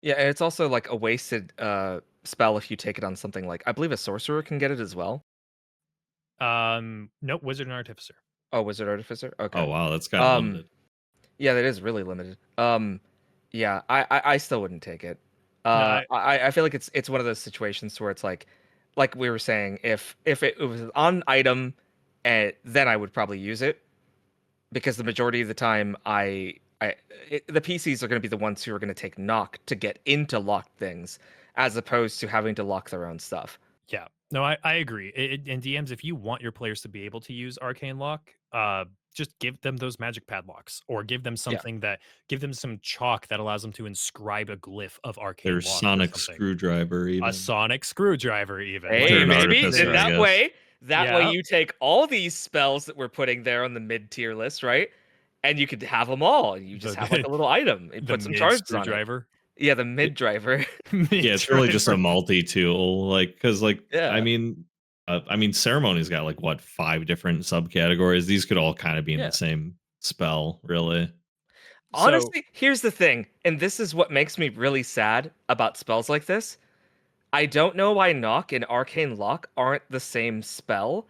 Yeah, and it's also like a wasted spell if you take it on something like I believe a sorcerer can get it as well. Nope, Wizard and Artificer. Oh, Wizard Artificer. Oh Okay. wow, that's kind of Um, limited. yeah, that is really limited. Yeah, I still wouldn't take it. No, I I feel like it's one of those situations where it's like we were saying, if it was on item, then I would probably use it because the majority of the time the PCs are going to be the ones who are going to take knock to get into locked things, as opposed to having to lock their own stuff. yeah. No, I agree. In DMs, if you want your players to be able to use Arcane Lock, just give them those magic padlocks, or give them Yeah. something that give them some chalk that allows them to inscribe a glyph of Arcane There's Lock or sonic something. screwdriver A even. sonic screwdriver, even. If they're Hey, an maybe artificer, then I that guess. way, Yeah. you take all these spells that we're putting there on the mid tier list, right? And you could have them all. You just have like The a little item and the put some mid charges on it. screwdriver. Yeah, the mid driver. Yeah, Mid it's really just a driver. multi-tool, like, because like, Yeah. I mean, ceremony's got like what 5 different subcategories. These could all kind of be in Yeah. the same spell, really. So Honestly, here's the thing, and this is what makes me really sad about spells like this. I don't know why Knock and Arcane Lock aren't the same spell,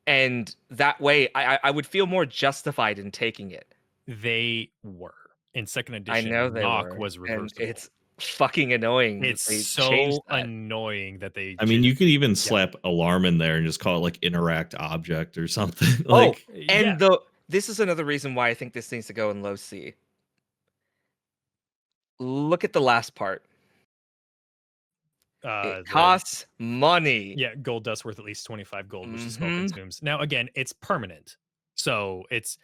and that way I would feel more justified in taking it. they were. In second I know edition, they knock were, was and reversible. it's fucking annoying that It's they changed so that. annoying that they I mean, you could even yeah. slap alarm in there and just call it like interact object or something. Oh, Like, Yeah. and this is another reason why I think this needs to go in low C. Look at the last part. It The costs money. Yeah, gold dust worth at least 25 gold, which the spell Hmm. consumes. Now, again, it's permanent. So it's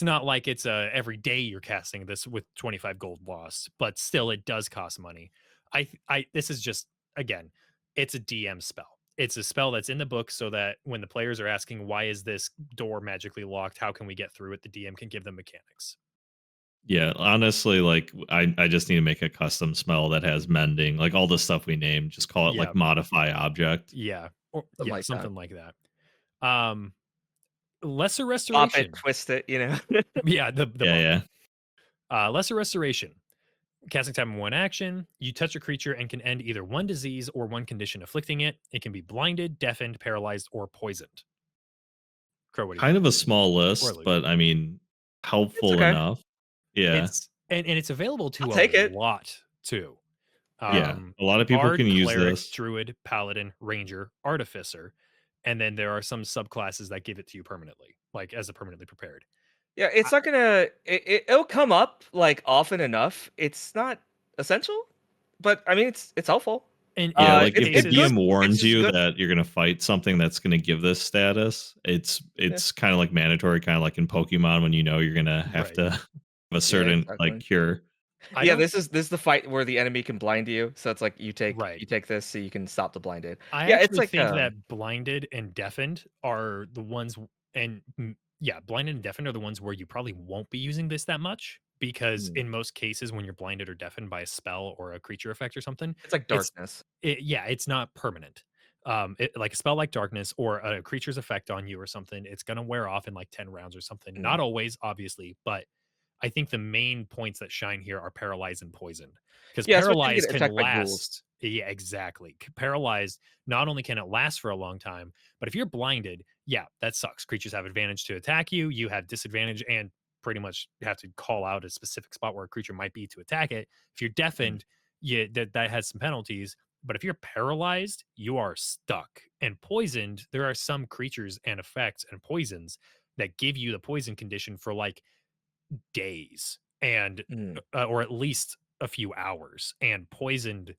not like it's every day you're casting this with 25 gold lost, but still it does cost money. I this is just again, it's a DM spell. It's a spell that's in the book so that when the players are asking why is this door magically locked, how can we get through it, the DM can give them mechanics. yeah, honestly, like I just need to make a custom spell that has mending, like all the stuff we named. Just call it Yeah, like modify object. yeah. Or Something yeah, like that. something like that. Lesser Pop it, restoration. twist it, you know. Yeah, the Yeah, bump. yeah. Lesser restoration. Casting time in one action, you touch a creature and can end either one disease or one condition afflicting it. It can be blinded, deafened, paralyzed, or poisoned. Crow, what do you Kind think? of a small Or list, Luke? but I mean, It's helpful okay. enough. Yeah, It's and it's available I'll to a take it. lot too. yeah. Um, A lot of people Bard, can use cleric, this. druid, paladin, ranger, artificer, and then there are some subclasses that give it to you permanently, like as a permanently prepared. Yeah, it's not gonna. It'll come up like often enough. It's not essential, but I mean, it's helpful. Yeah, like In if the It's good. cases, DM It's warns just you good. that you're gonna fight something that's gonna give this status, Yeah, it's kind of like mandatory, kind of like in Pokemon when you know you're gonna have right? to have a yeah, certain like exactly. cure. I Yeah, don't this is the fight where the enemy can blind you. So it's like right. you take this so you can stop the blinded. I Yeah, it's actually like think that blinded and deafened are the ones yeah, blinded and deafened are the ones where you probably won't be using this that much because mm, in most cases when you're blinded or deafened by a spell or a creature effect or something, it's like it's darkness. yeah, it's not permanent. Like a spell like darkness or a creature's effect on you or something, it's going to wear off in like 10 rounds or something. Mm. Not always, obviously, but I think the main points that shine here are paralyzed and poisoned because Yeah, especially if you paralyzed get can attacked by ghouls. last. Yeah, exactly. Paralyzed, not only can it last for a long time, but if you're blinded, yeah, that sucks. Creatures have advantage to attack you. You have disadvantage and pretty much have to call out a specific spot where a creature might be to attack it. If you're Mm, deafened, yeah, that has some penalties. But if you're paralyzed, you are stuck. And poisoned, there are some creatures and effects and poisons that give you the poison condition for like days and mm. or at least a few hours, and poisoned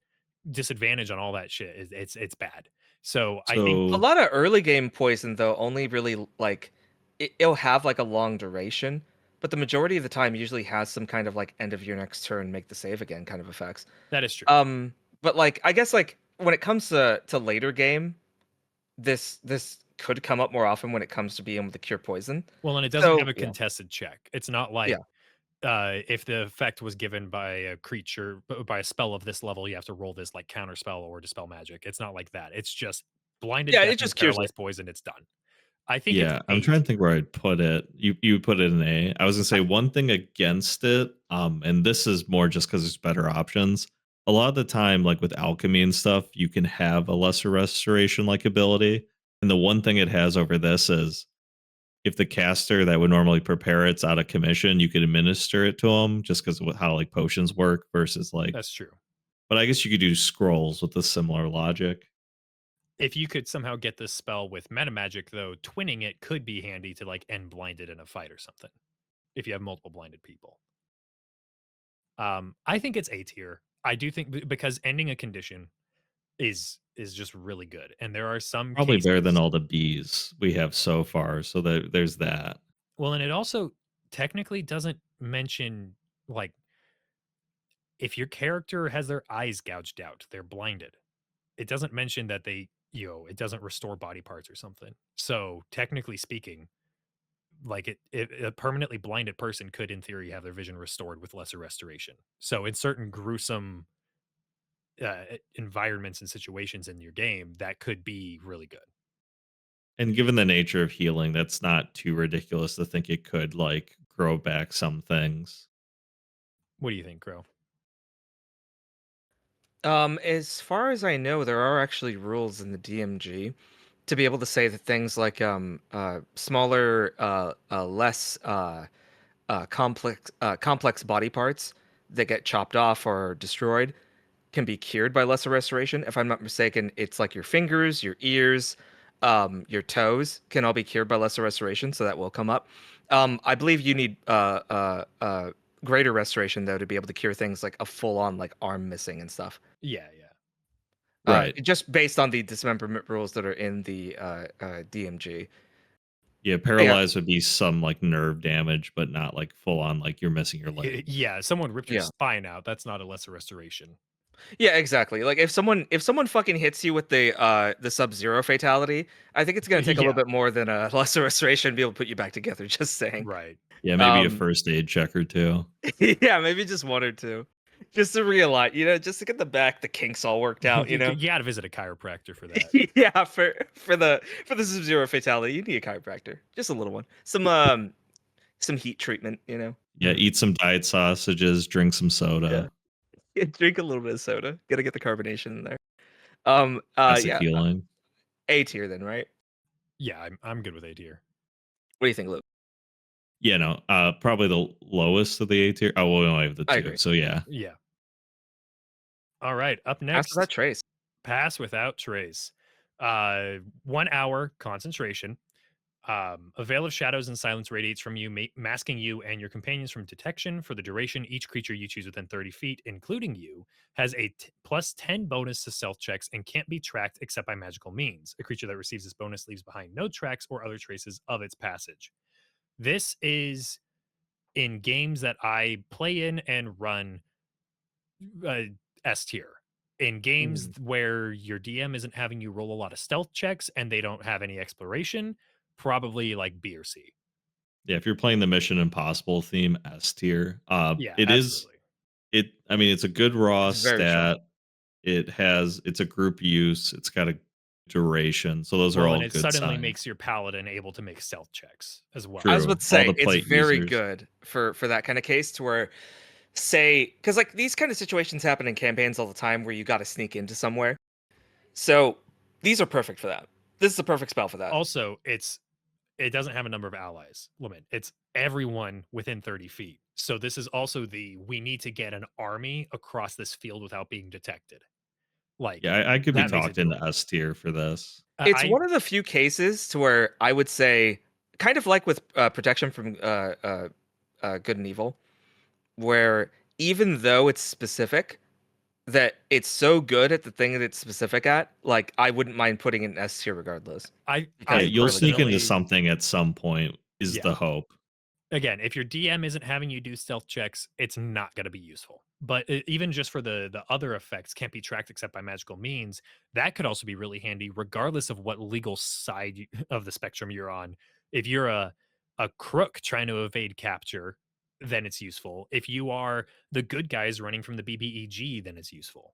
disadvantage on all that shit is it's bad. So I think A So lot of early game poison though only really like it'll have like a long duration, but the majority of the time usually has some kind of like end of your next turn, make the save again kind of effects. that is true. But like I guess like when it comes to later game, this could come up more often when it comes to being able to cure poison. Well, and it doesn't have So a yeah, contested check. It's not yeah, like if the effect was given by a creature by a spell of this level, you have to roll this like counterspell or dispel magic. It's not like that. It's just blinded, yeah, it deafened, just cures it. paralyzed, poison. It's done. I think it's yeah, I'm eight. trying to think where I'd put it. You put it in A. I was gonna say one thing against it, and this is more just because there's better options. A lot of the time, like with alchemy and stuff, you can have a lesser restoration like ability. And the one thing it has over this is if the caster that would normally prepare it's out of commission, you could administer it to them just because of how like potions work versus like. That's true. But I guess you could do scrolls with a similar logic. If you could somehow get this spell with meta magic, though, twinning it could be handy to like end blinded in a fight or something. If you have multiple blinded people, I think it's A tier. I do think because ending a condition is just really good, and there are some Probably better than cases. all the Bs we have so far. So there's that. Well, and it also technically doesn't mention like if your character has their eyes gouged out, they're blinded. It doesn't mention that it doesn't restore body parts or something. So technically speaking, like a permanently blinded person could, in theory, have their vision restored with lesser restoration. So in certain gruesome environments and situations in your game, that could be really good. And given the nature of healing, that's not too ridiculous to think it could like grow back some things. What do you think, Crow? As far as I know, there are actually rules in the DMG to be able to say that things like smaller, less complex body parts that get chopped off or destroyed can be cured by lesser restoration. If I'm not mistaken, it's like your fingers, your ears, your toes can all be cured by lesser restoration, so that will come up. I believe you need greater restoration though to be able to cure things like a full-on like arm missing and stuff. Yeah, yeah. Right. Just based on the dismemberment rules that are in the DMG. Yeah, But yeah, paralyzed would be some like nerve damage, but not like full on like you're missing your leg. Yeah, someone ripped your yeah, spine out. That's not a lesser restoration. yeah, exactly. Like if someone fucking hits you with the Sub-Zero fatality, I think it's gonna take a little Yeah, bit more than a lesser restoration to be able to put you back together. Just saying. right. Yeah, maybe a Um, first aid check or two. yeah, maybe just one or two, just to realign. Just to get the kinks all worked out. You gotta visit a chiropractor for that. Yeah, for the Sub-Zero fatality, you need a chiropractor, just a little one, some heat treatment. Yeah, eat some diet sausages, drink some Yeah. soda. Yeah, drink a little bit of soda. Gotta get the carbonation in there. Classic Yeah, healing. A tier then, right? Yeah, I'm good with A tier. What do you think, Luke? Yeah, no, probably the lowest of the A tier. Oh, well, we only have the I two, agree. so yeah. Yeah. All right. Up After that, next, Trace. pass without trace. 1 hour concentration. A veil of shadows and silence radiates from you, masking you and your companions from detection for the duration. Each creature you choose within 30 feet, including you, has a plus 10 bonus to stealth checks and can't be tracked except by magical means. A creature that receives this bonus leaves behind no tracks or other traces of its passage. This is in games that I play in and run uh, S tier. In games Mm. where your DM isn't having you roll a lot of stealth checks and they don't have any exploration, probably like B or C. Yeah, if you're playing the Mission Impossible theme, S tier. Yeah, It is absolutely. it. I mean, it's a good raw It's very strong. stat. It's a group use. It's got a duration, so those are Well, all and it good suddenly signs. makes your paladin able to make stealth checks as I well. was about True. to All say the it's plate very users. good for that kind of case to where say because like these kind of situations happen in campaigns all the time where you got to sneak into somewhere. So these are perfect for that. This is a perfect spell for that. Also, it doesn't have a number of allies limit. It's everyone within 30 feet. So this is also we need to get an army across this field without being detected. Like Yeah, I could be that makes it talked into doable. S tier for this. It's I one of the few cases to where I would say, kind of like with protection from good and evil, where even though it's specific, that it's so good at the thing that it's specific at, like I wouldn't mind putting it in S tier regardless Yeah, because I it's you'll really good. sneak into personally, something at some point is yeah. the hope. Again, if your DM isn't having you do stealth checks, it's not going to be useful. But even just for the other effects, can't be tracked except by magical means. That could also be really handy, regardless of what legal side of the spectrum you're on. If you're a crook trying to evade capture, then it's useful. If you are the good guys running from the BBEG, then it's useful.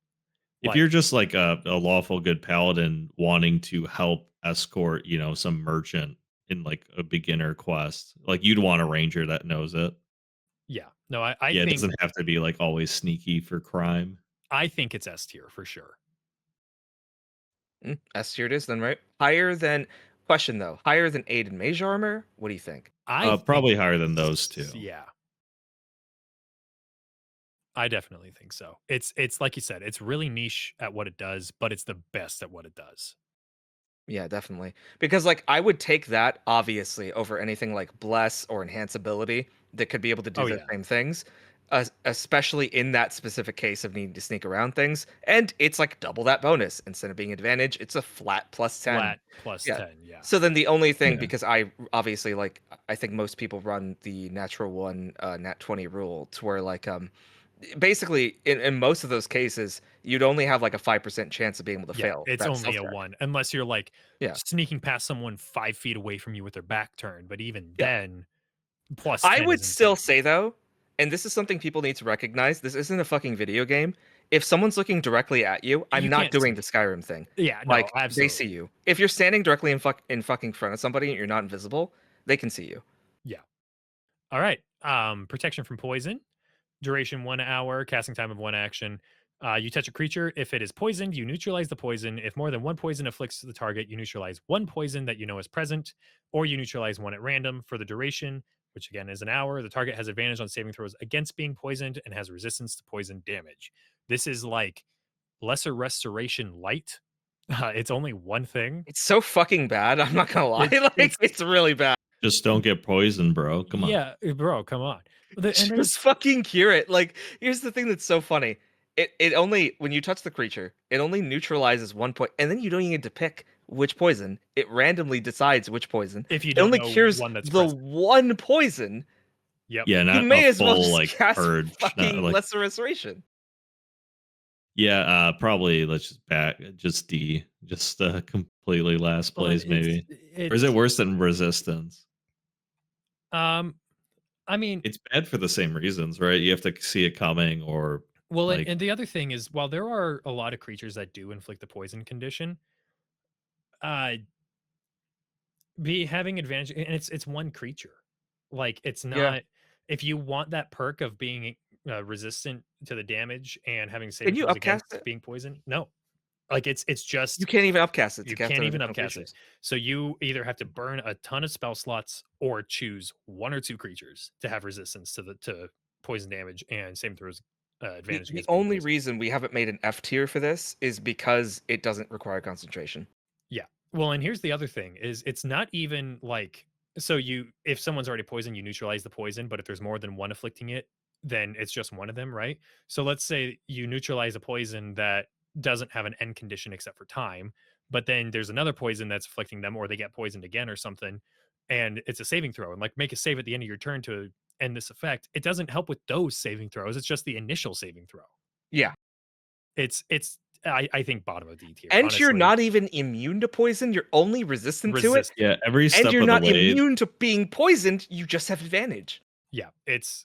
If you're Like, just like a lawful good paladin wanting to help escort, some merchant in like a beginner quest, like you'd want a ranger that knows it. yeah, no, I Yeah, it think doesn't have to be like always sneaky for crime. I think it's S tier for sure. S tier it is then, right? Higher than question though. Higher than aid and mage armor? What do you think? I think Probably higher than those two. yeah, I definitely think so. It's like you said, it's really niche at what it does, but it's the best at what it does. Yeah, definitely. Because like I would take that obviously over anything like bless or enhance ability that could be able to do Oh the yeah, same things, especially in that specific case of needing to sneak around things. And it's like double that bonus instead of being advantage. It's a flat plus 10. flat plus Yeah. 10. Yeah. So then the only thing, Yeah. because I obviously like, I think most people run the natural one, nat 20 rule to where like, basically in most of those cases, you'd only have like a 5% chance of being able to Yeah, fail it's that only stealth a check. 1 unless you're, like, Yeah. sneaking past someone 5 feet away from you with their back turned, but even Yeah. then, plus I 10 would is still insane. say though, and this is something people need to recognize, this isn't a fucking video game. If someone's looking directly at you, I'm You not can't doing see. the Skyrim thing. Yeah, no, Like they see absolutely. you. If you're standing directly in fucking front of somebody and you're not invisible, they can see you. Yeah. Alright, protection from poison. Duration 1 hour, casting time of 1 action. You touch a creature. If it is poisoned, you neutralize the poison. If more than one poison afflicts the target, you neutralize one poison that you know is present, or you neutralize one at random for the duration, which again is an hour. The target has advantage on saving throws against being poisoned and has resistance to poison damage. This is like lesser restoration light. It's only one thing. It's so fucking bad. I'm not gonna lie. It's Like it's it's really bad. Just don't get poisoned, bro. Come on. yeah, bro, come on. And Just there's fucking cure it. Like, here's the thing that's so funny. It only when you touch the creature, it only neutralizes one point, and then you don't even get to pick which poison. It randomly decides which poison. if you It don't only know cures one that's the present. one poison. Yep. Yeah, You not a may as well full just like cast purge. Not fucking like lesser restoration. yeah. Probably let's just back just D. Just completely last Well, place maybe. Or is it it's worse than resistance? um I mean, It's bad for the same reasons, right? You have to see it coming, or well, like and the other thing is, while there are a lot of creatures that do inflict the poison condition, uh, be having advantage, and it's one creature. Like it's Yeah. not if you want that perk of being resistant to the damage and having Can saving you throws upcast against it? being poisoned. No, like it's You just can't even upcast it to you cast can't on even additional upcast it. creatures. So you either have to burn a ton of spell slots or choose one or two creatures to have resistance to poison damage and saving throws advantage The against being only poisoned. reason we haven't made an F tier for this is because it doesn't require concentration. Yeah. Well, and here's the other thing is it's not even like so you if someone's already poisoned, you neutralize the poison, but if there's more than one afflicting it, then it's just one of them, right? So let's say you neutralize a poison that doesn't have an end condition except for time, but then there's another poison that's afflicting them or they get poisoned again or something and it's a saving throw and like make a save at the end of your turn to end this effect. It doesn't help with those saving throws. It's just the initial saving throw. Yeah. I think bottom of D tier, And you're honestly. not even immune to poison, you're only resistant to it, Resistant. yeah, every and step you're of the not way. immune to being poisoned, you just have advantage. Yeah, it's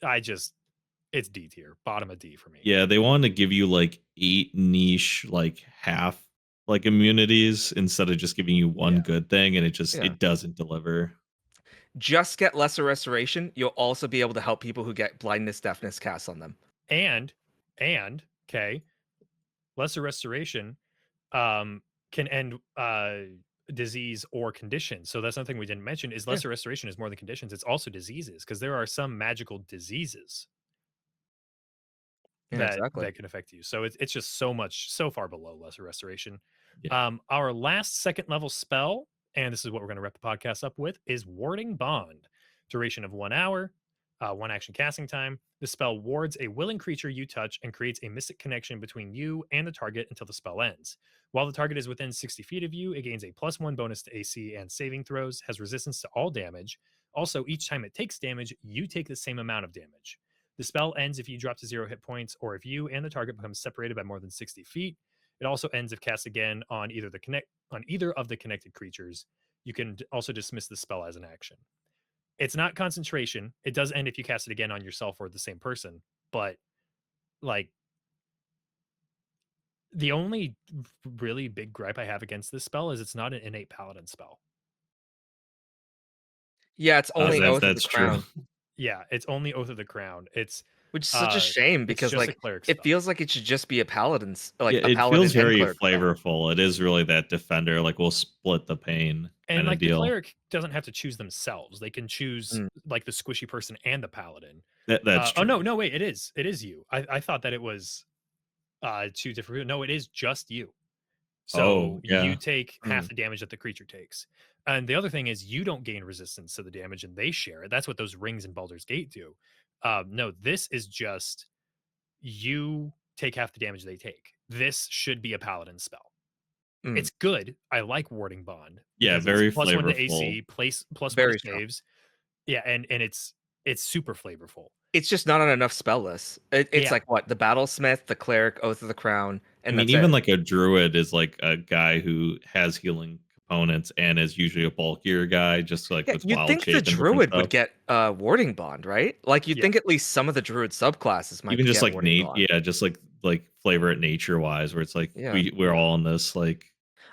I just it's D tier, bottom of D for me. Yeah, they wanted to give you like 8 niche, like half like immunities instead of just giving you one Yeah. good thing, and it just Yeah. it doesn't deliver. Just get lesser restoration, you'll also be able to help people who get blindness, deafness cast on them. And okay, lesser restoration can end disease or condition. So that's something we didn't mention is Yeah. lesser restoration is more than conditions, it's also diseases because there are some magical diseases Yeah, exactly. that can affect you. So it's just so much so far below lesser restoration. Yeah. Our last second level spell, and this is what we're going to wrap the podcast up with, is Warding Bond. Duration of 1 hour, one action casting time. The spell wards a willing creature you touch and creates a mystic connection between you and the target until the spell ends. While the target is within 60 feet of you, it gains a +1 bonus to AC and saving throws, has resistance to all damage. Also, each time it takes damage, you take the same amount of damage. The spell ends if you drop to 0 hit points or if you and the target become separated by more than 60 feet. It also ends if cast again on either of the connected creatures. You can also dismiss the spell as an action. It's not concentration. It does end if you cast it again on yourself or the same person, but like the only really big gripe I have against this spell is it's not an innate paladin spell. Yeah, it's only It's Oath of the That's true. Crown. yeah, it's only Oath of the Crown. It's Which is such a shame It's because, just a like, cleric it spell. feels like it should just be a paladin's like, Yeah, a it feels paladin and very cleric spell. flavorful. It is really that defender, like, we'll split the pain And, kinda like, the deal. cleric doesn't have to choose themselves. They can choose, Mm, like, the squishy person and the paladin. That's Oh, no, true. no, wait, it is. It is you. I thought that it was, 2 different no, it is just you. So, Oh, you yeah. take half mm, the damage that the creature takes. And the other thing is you don't gain resistance to the damage and they share it. That's what those rings in Baldur's Gate do. No, this is just you take half the damage they take. This should be a paladin spell. mm. It's good. I like Warding Bond Yeah, because it's very +1 to flavorful. AC, place +1 to Very strong. saves. Yeah, and it's super flavorful. It's just not on enough spell lists. It's Yeah, like, what? The Battlesmith, the Cleric, Oath of the Crown, I and mean, that's it. even like a druid is like a guy who has healing components and is usually a bulkier guy, just like Yeah, with you'd wild think the shape and different Druid would stuff. get, Warding Bond, right? Like, you'd yeah, think at least some of the Druid subclasses might Even just get like Warding Nate, Bond. yeah, just like flavor it nature wise, where it's like Yeah. we're all in this like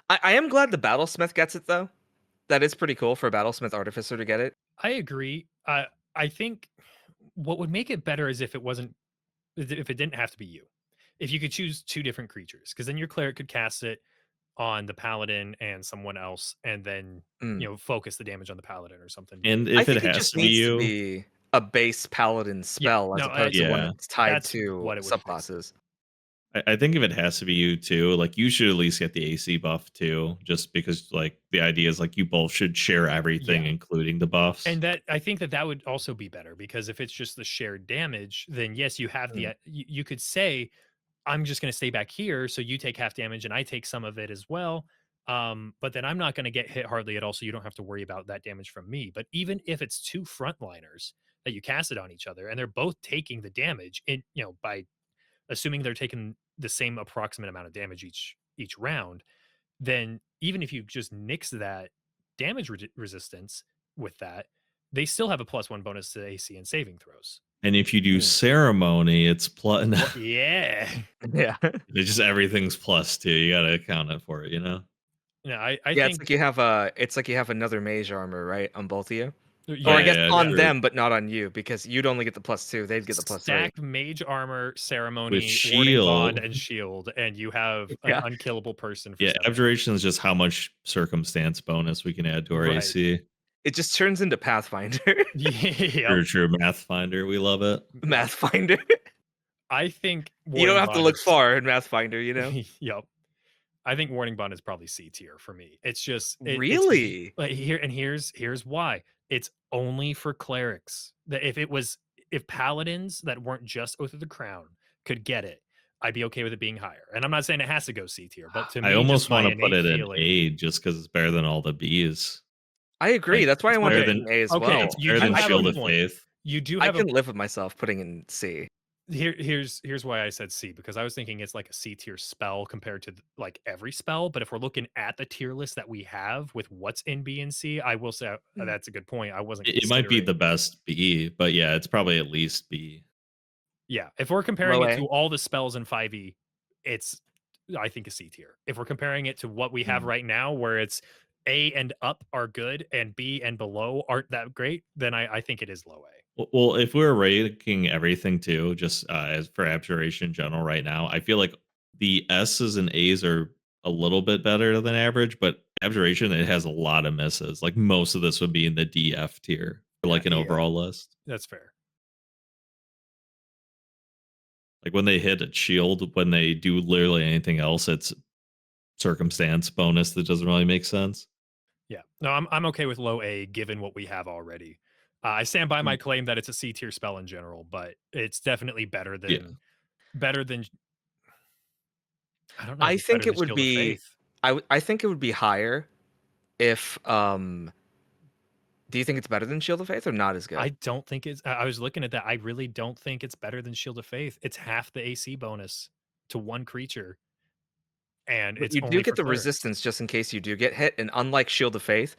I am glad the Battlesmith gets it, though. That is pretty cool for a Battlesmith Artificer to get it. I agree. I think what would make it better is if it wasn't if it didn't have to be you. If you could choose 2 different creatures, because then your cleric could cast it on the paladin and someone else, and then, Mm. focus the damage on the paladin or something. and I if it think it has just to be needs to you, be a base Paladin Yeah, spell as no, opposed to one yeah. that's tied that's to what it would be. subclasses. I think if it has to be you too, like you should at least get the AC buff too, just because like the idea is like you both should share everything, Yeah. including the buffs. And that I think that that would also be better because if it's just the shared damage, then yes, you have Mm, you could say, I'm just going to stay back here, so you take half damage and I take some of it as well. But then I'm not going to get hit hardly at all, so you don't have to worry about that damage from me. But even if it's 2 frontliners that you cast it on each other and they're both taking the damage in, by assuming they're taking the same approximate amount of damage each round, then even if you just nix that damage resistance with that, they still have a +1 bonus to AC and saving throws. And if you do mm. ceremony, it's plus. What? Yeah. Yeah. It's just everything's plus two. You gotta account it for it, you know? No, I Yeah, think it's like you have another mage armor, right, on both of you? Or Yeah, I yeah, guess yeah, yeah. on true. them, but not on you, because you'd only get the +2, they'd get the +3. Stack mage armor, With ceremony, warding bond, shield, and shield, and you have an Yeah. unkillable person for yeah, 7 abjuration is just how much circumstance bonus we can add to our Right. AC. It just turns into Pathfinder. Yep. True, true. Math finder, we love it. Yep. Mathfinder. I think You don't warding have to bond look is far in Mathfinder, you know? yep. I think Warning Bond is probably C tier for me. It's just Really? like here's why. It's only for clerics. That if paladins that weren't just Oath of the Crown could get it, I'd be okay with it being higher. And I'm not saying it has to go C tier, but to I me, just almost my want to put innate it in feeling. A just because it's better than all the Bs. I agree, Like that's why I it's wanted better it Okay. than in A as Okay, well. it's you better do than I have a Shield can of point. Faith. You do I have a can live with myself putting in C. here's why I said C because I was thinking it's like a C tier spell compared to like every spell. But if we're looking at the tier list that we have with what's in B and C, I will say Mm. that's a good point. I wasn't It might be the considering. best B, but yeah, it's probably at least B. Yeah, if we're comparing Low it A? to all the spells in 5e, it's I think a C tier. If we're comparing it to what we have Mm. right now, where it's A and up are good and B and below aren't that great, then I think it is low A. Well, if we're ranking everything too, just as for abjuration in general right now, I feel like the S's and A's are a little bit better than average, but abjuration it has a lot of misses. Like most of this would be in the DF tier for Yeah, like an Yeah. overall list. that's fair. Like when they hit a shield, when they do literally anything else, it's circumstance bonus that doesn't really make sense. Yeah. No, I'm okay with low A given what we have already. I stand by my Mm. claim that it's a C tier spell in general, but it's definitely Yeah. better than I don't know if I it's better think than it would Shield of be Faith. I think it would be higher if, do you think it's better than Shield of Faith or not as I good? don't think it's I was looking at that. I really don't think it's better than Shield of Faith. It's half the AC bonus to one creature, and But it's you do only get for the clerics. resistance just in case you do get hit, and unlike Shield of Faith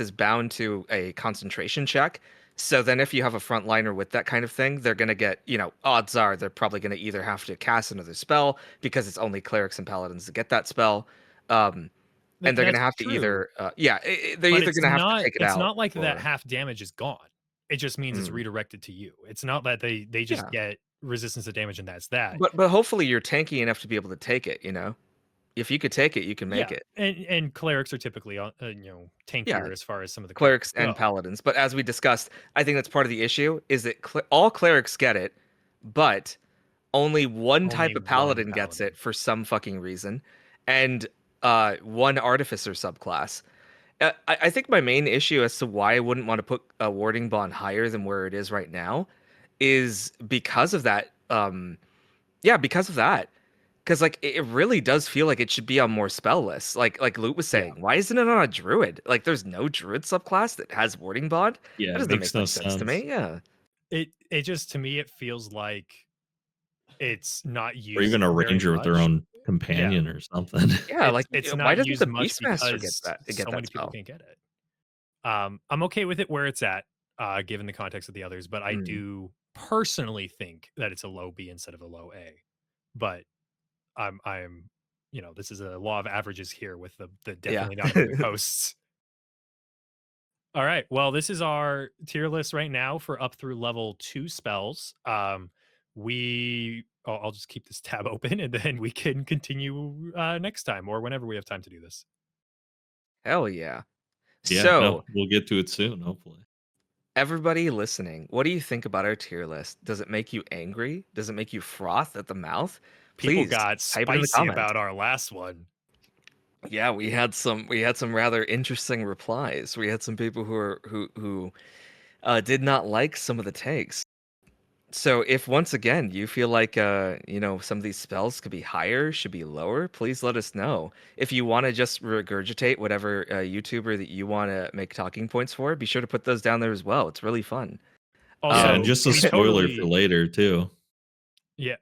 is bound to a concentration check. So then if you have a frontliner with that kind of thing, they're gonna get, odds are they're probably gonna either have to cast another spell because it's only clerics and paladins that get that spell. Um, and they're gonna That's have to true, either they're but either gonna have to take it it's out not like that or half damage is gone. It just means it's Mm. redirected to you. It's not that they just Yeah. get resistance to damage and that's that. But hopefully you're tanky enough to be able to take it, you know? If you could take it, you can make Yeah, it. and clerics are typically Yeah, tankier as far as some of the clerics clerics and go. paladins. But as we discussed, I think that's part of the issue is that all clerics get it, but only one Only type of one paladin gets paladin. it for some fucking reason, and one artificer subclass. I think my main issue as to why I wouldn't want to put a warding bond higher than where it is right now is because of that. Yeah, because of that. Because like it really does feel like it should be on more spell lists. Like Luke was Yeah. saying, why isn't it on a druid? Like there's no druid subclass that has warding bond. Yeah, That it doesn't makes make no much sense to sense. me. Yeah. It just to me it feels like it's not Or used even a very ranger with their much. own Yeah. companion or something. Yeah, like It's why not doesn't used the much Beastmaster get because get so that many people spell? can't get it. I'm okay with it where it's at, given the context of the others, but I Mm, do personally think that it's a low B instead of a low A. But I'm this is a law of averages here with the yeah. definitely not perfect hosts. All right. Well, this is our tier list right now for up through level 2 spells. I'll just keep this tab open and then we can continue next time or whenever we have time to do this. Hell yeah. Yeah, no, So we'll get to it soon, hopefully. everybody listening, what do you think about our tier list? Does it make you angry? Does it make you froth at the mouth? People Please got type it in the spicy comments. about our last one. Yeah, we had some rather interesting replies. We had some people who did not like some of the takes. So if once again you feel like some of these spells could be higher, should be lower, please let us know. If you want to just regurgitate whatever YouTuber that you want to make talking points for, be sure to put those down there as well. It's really fun. Yeah, and Also, Um just a we spoiler for totally later too.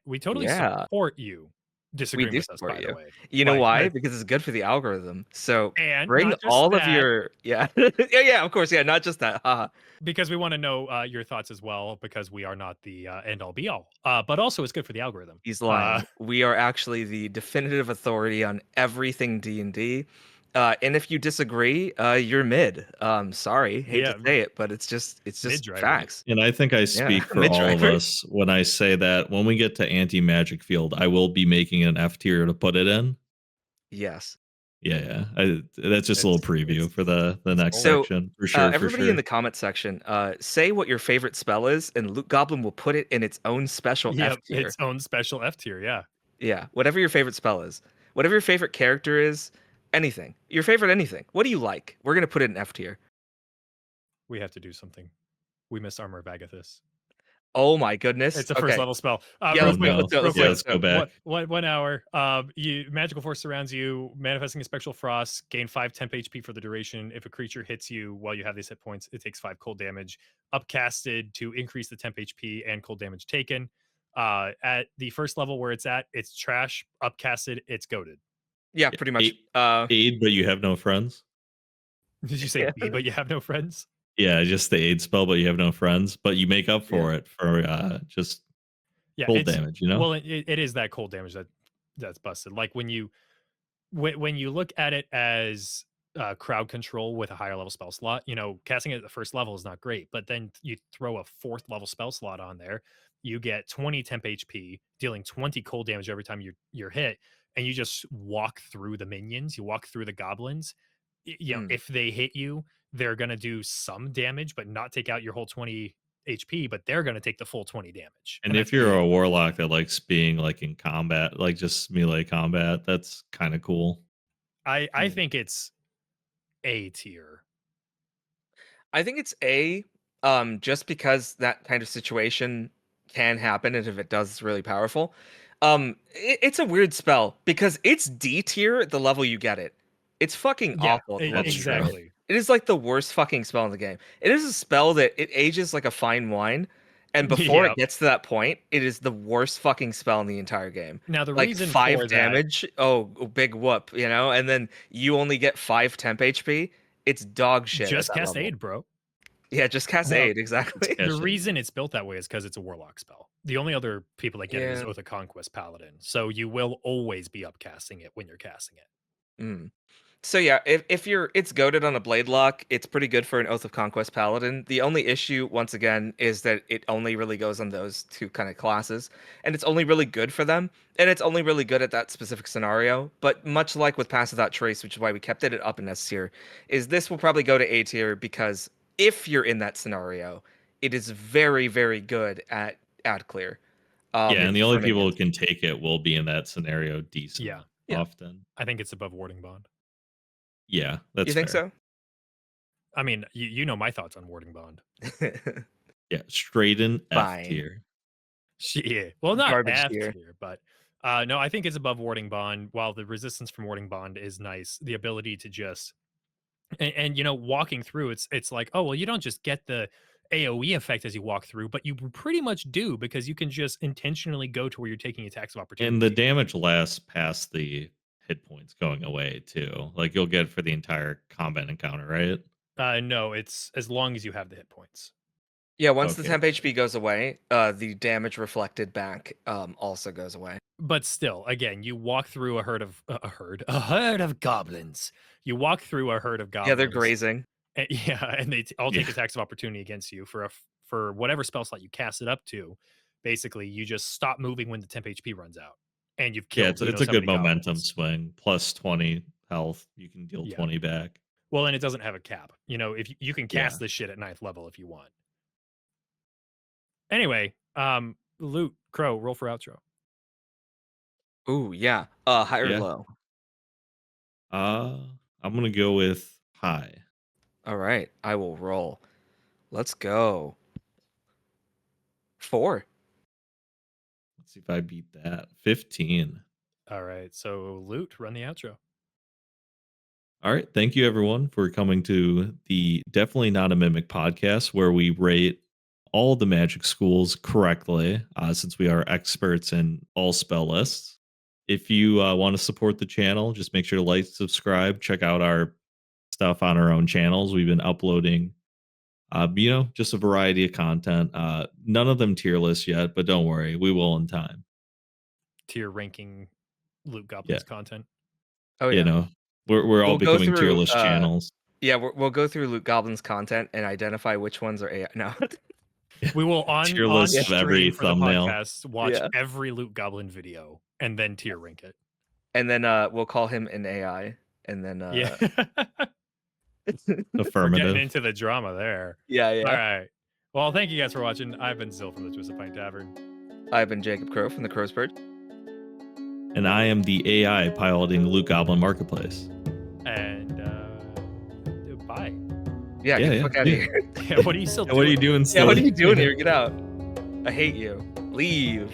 we totally yeah, support you we disagreeing do with us, support by the you. way. You know Like why? that, Because it's good for the algorithm. So and bring not just all of that, your yeah. Yeah, of course. Yeah, not just that. Haha. because we want to know your thoughts as well, because we are not the end all be all. But also, it's good for the algorithm. He's lying. We are actually the definitive authority on everything D&D. And if you disagree, you're mid. Sorry, hate to Yeah, say it, but it's mid just driver. facts. And I think I Yeah, speak for mid all of driver. us when I say that when we get to anti-magic field, I will be making an F tier to put it in. Yes. Yeah, yeah. That's just a little It's preview for the it's next bold. So section for sure, for everybody in sure. the comment section, say what your favorite spell is, and Luke Goblin will put it in its own special Yeah, F tier. its own special F tier. Yeah, Yeah, whatever your favorite spell is, whatever your favorite character is, anything, your favorite anything. What do you like? We're gonna put it in F tier. we have to do something. We missed Armor of Agathys. Oh my goodness. It's a first Okay. level spell. Yeah, Oh Real let's do quick, it. Let's no. do it. real Let's Yeah, do quick. it. let's go back. 1 hour. You magical force surrounds you, manifesting a spectral frost. Gain 5 temp HP for the duration. If a creature hits you while you have these hit points, it takes 5 cold damage. Upcasted to increase the temp HP and cold damage taken. At the first level where it's at, it's trash. Upcasted, it's goaded. Yeah, Yeah, pretty much. aid, but you have no friends. Did you say Yeah. B, but you have no friends? Yeah, just the aid spell, but you have no friends. But you make up Yeah. for it for just Yeah, cold it's damage. You know. well, it is that cold damage that's busted. Like when you look at it as crowd control with a higher level spell slot, casting it at the first level is not great, but then you throw a fourth level spell slot on there, you get 20 temp HP, dealing 20 cold damage every time you're hit, and you just walk through the minions, you walk through the goblins. Mm. If they hit you, they're gonna do some damage, but not take out your whole 20 HP, but they're gonna take the full 20 damage. And And if that's you're a warlock that likes being like in combat, like just melee combat, that's kind of cool. I Mm. think it's A tier. I think it's A, just because that kind of situation can happen, and if it does, it's really powerful. It's a weird spell because it's D tier at the level you get it. It's fucking Yeah, awful at the level That's you get true. it. exactly. It is like the worst fucking spell in the game. It is a spell that it ages like a fine wine, and before Yeah. it gets to that point, it is the worst fucking spell in the entire game. Now the Like reason 5 for that, damage, oh, big whoop, and then you only get 5 temp HP. It's dog shit at just that cast level. aid, bro. Yeah, just cast Uh, aid, exactly. the Cash in. reason it's built that way is because it's a warlock spell. The only other people that get it is Yeah. Oath of Conquest Paladin. So you will always be upcasting it when you're casting it. Mm. So yeah, if you're it's goaded on a blade lock, it's pretty good for an Oath of Conquest paladin. The only issue, once again, is that it only really goes on those two kind of classes, and it's only really good for them, and it's only really good at that specific scenario. But much like with Pass Without Trace, which is why we kept it up in S tier, is this will probably go to A tier because if you're in that scenario, it is very very good at ad clear. Yeah, and It's the only for people who minions. can take it will be in that scenario decent Yeah, Yeah, often. I think it's above Warding Bond. Yeah, you that's think fair. so? I mean, you know my thoughts on Warding Bond. Yeah, straight in F Fine, tier. Shit. Well, not garbage F tier. tier, but no, I think it's above Warding Bond. While the resistance from Warding Bond is nice, the ability to just and you know, walking through, it's like, oh well, you don't just get the AOE effect as you walk through, but you pretty much do because you can just intentionally go to where you're taking attacks of And the opportunity. damage lasts past the hit points going away too. Like you'll get for the entire combat encounter, right? No, it's as long as you have the hit points. Yeah, once the Okay. temp HP goes away, the damage reflected back also goes away. But still, again, you walk through a herd of goblins. You walk through a herd of Yeah, they're goblins. grazing. Yeah, and they all Yeah. take attacks of opportunity against you for whatever spell slot you cast it up to. Basically, you just stop moving when the temp HP runs out, and you've Yeah, killed it's a so good many momentum goblins. swing. Plus 20 health. You can deal Yeah. 20 back. Well, and it doesn't have a cap. You know, if you can Yeah. cast this shit at 9th level if you want. Anyway, Loot Crow, roll for outro. Ooh, yeah. High or Yeah. low? Uh I'm gonna go with high. All right, I will roll. Let's go. 4. Let's see if I beat that. 15. All right, so Loot, run the outro. All right. Thank you, everyone, for coming to the Definitely Not a Mimic podcast, where we rate all the magic schools correctly, since we are experts in all spell lists. If you want to support the channel, just make sure to like, subscribe, check out our stuff on our own channels. We've been uploading, just a variety of content. None of them tier lists yet, but don't worry, we will in time. Tier ranking Loot Yeah, Goblins content. Oh you yeah. know, we're all We'll go becoming tier through. list channels. Yeah, we'll go through Loot Goblin's content and identify which ones are AI. No. We will Tier on list of every stream for the thumbnail. podcast watch Yeah. every Loot Goblin video and then tier rank it. And then we'll call him an AI. And then Yeah. We're getting Affirmative. into the drama there. yeah. All right. Well, thank you guys for watching. I've been Zil from the Twisted Pint Tavern. I've been Jacob Crowe from the Crow's Perch. And I am the AI piloting Loot Goblin Marketplace. And bye. Yeah, get the fuck out of here. Yeah, what are you still doing? What are you doing? Yeah, what are you doing here? Get out. I hate you. Leave.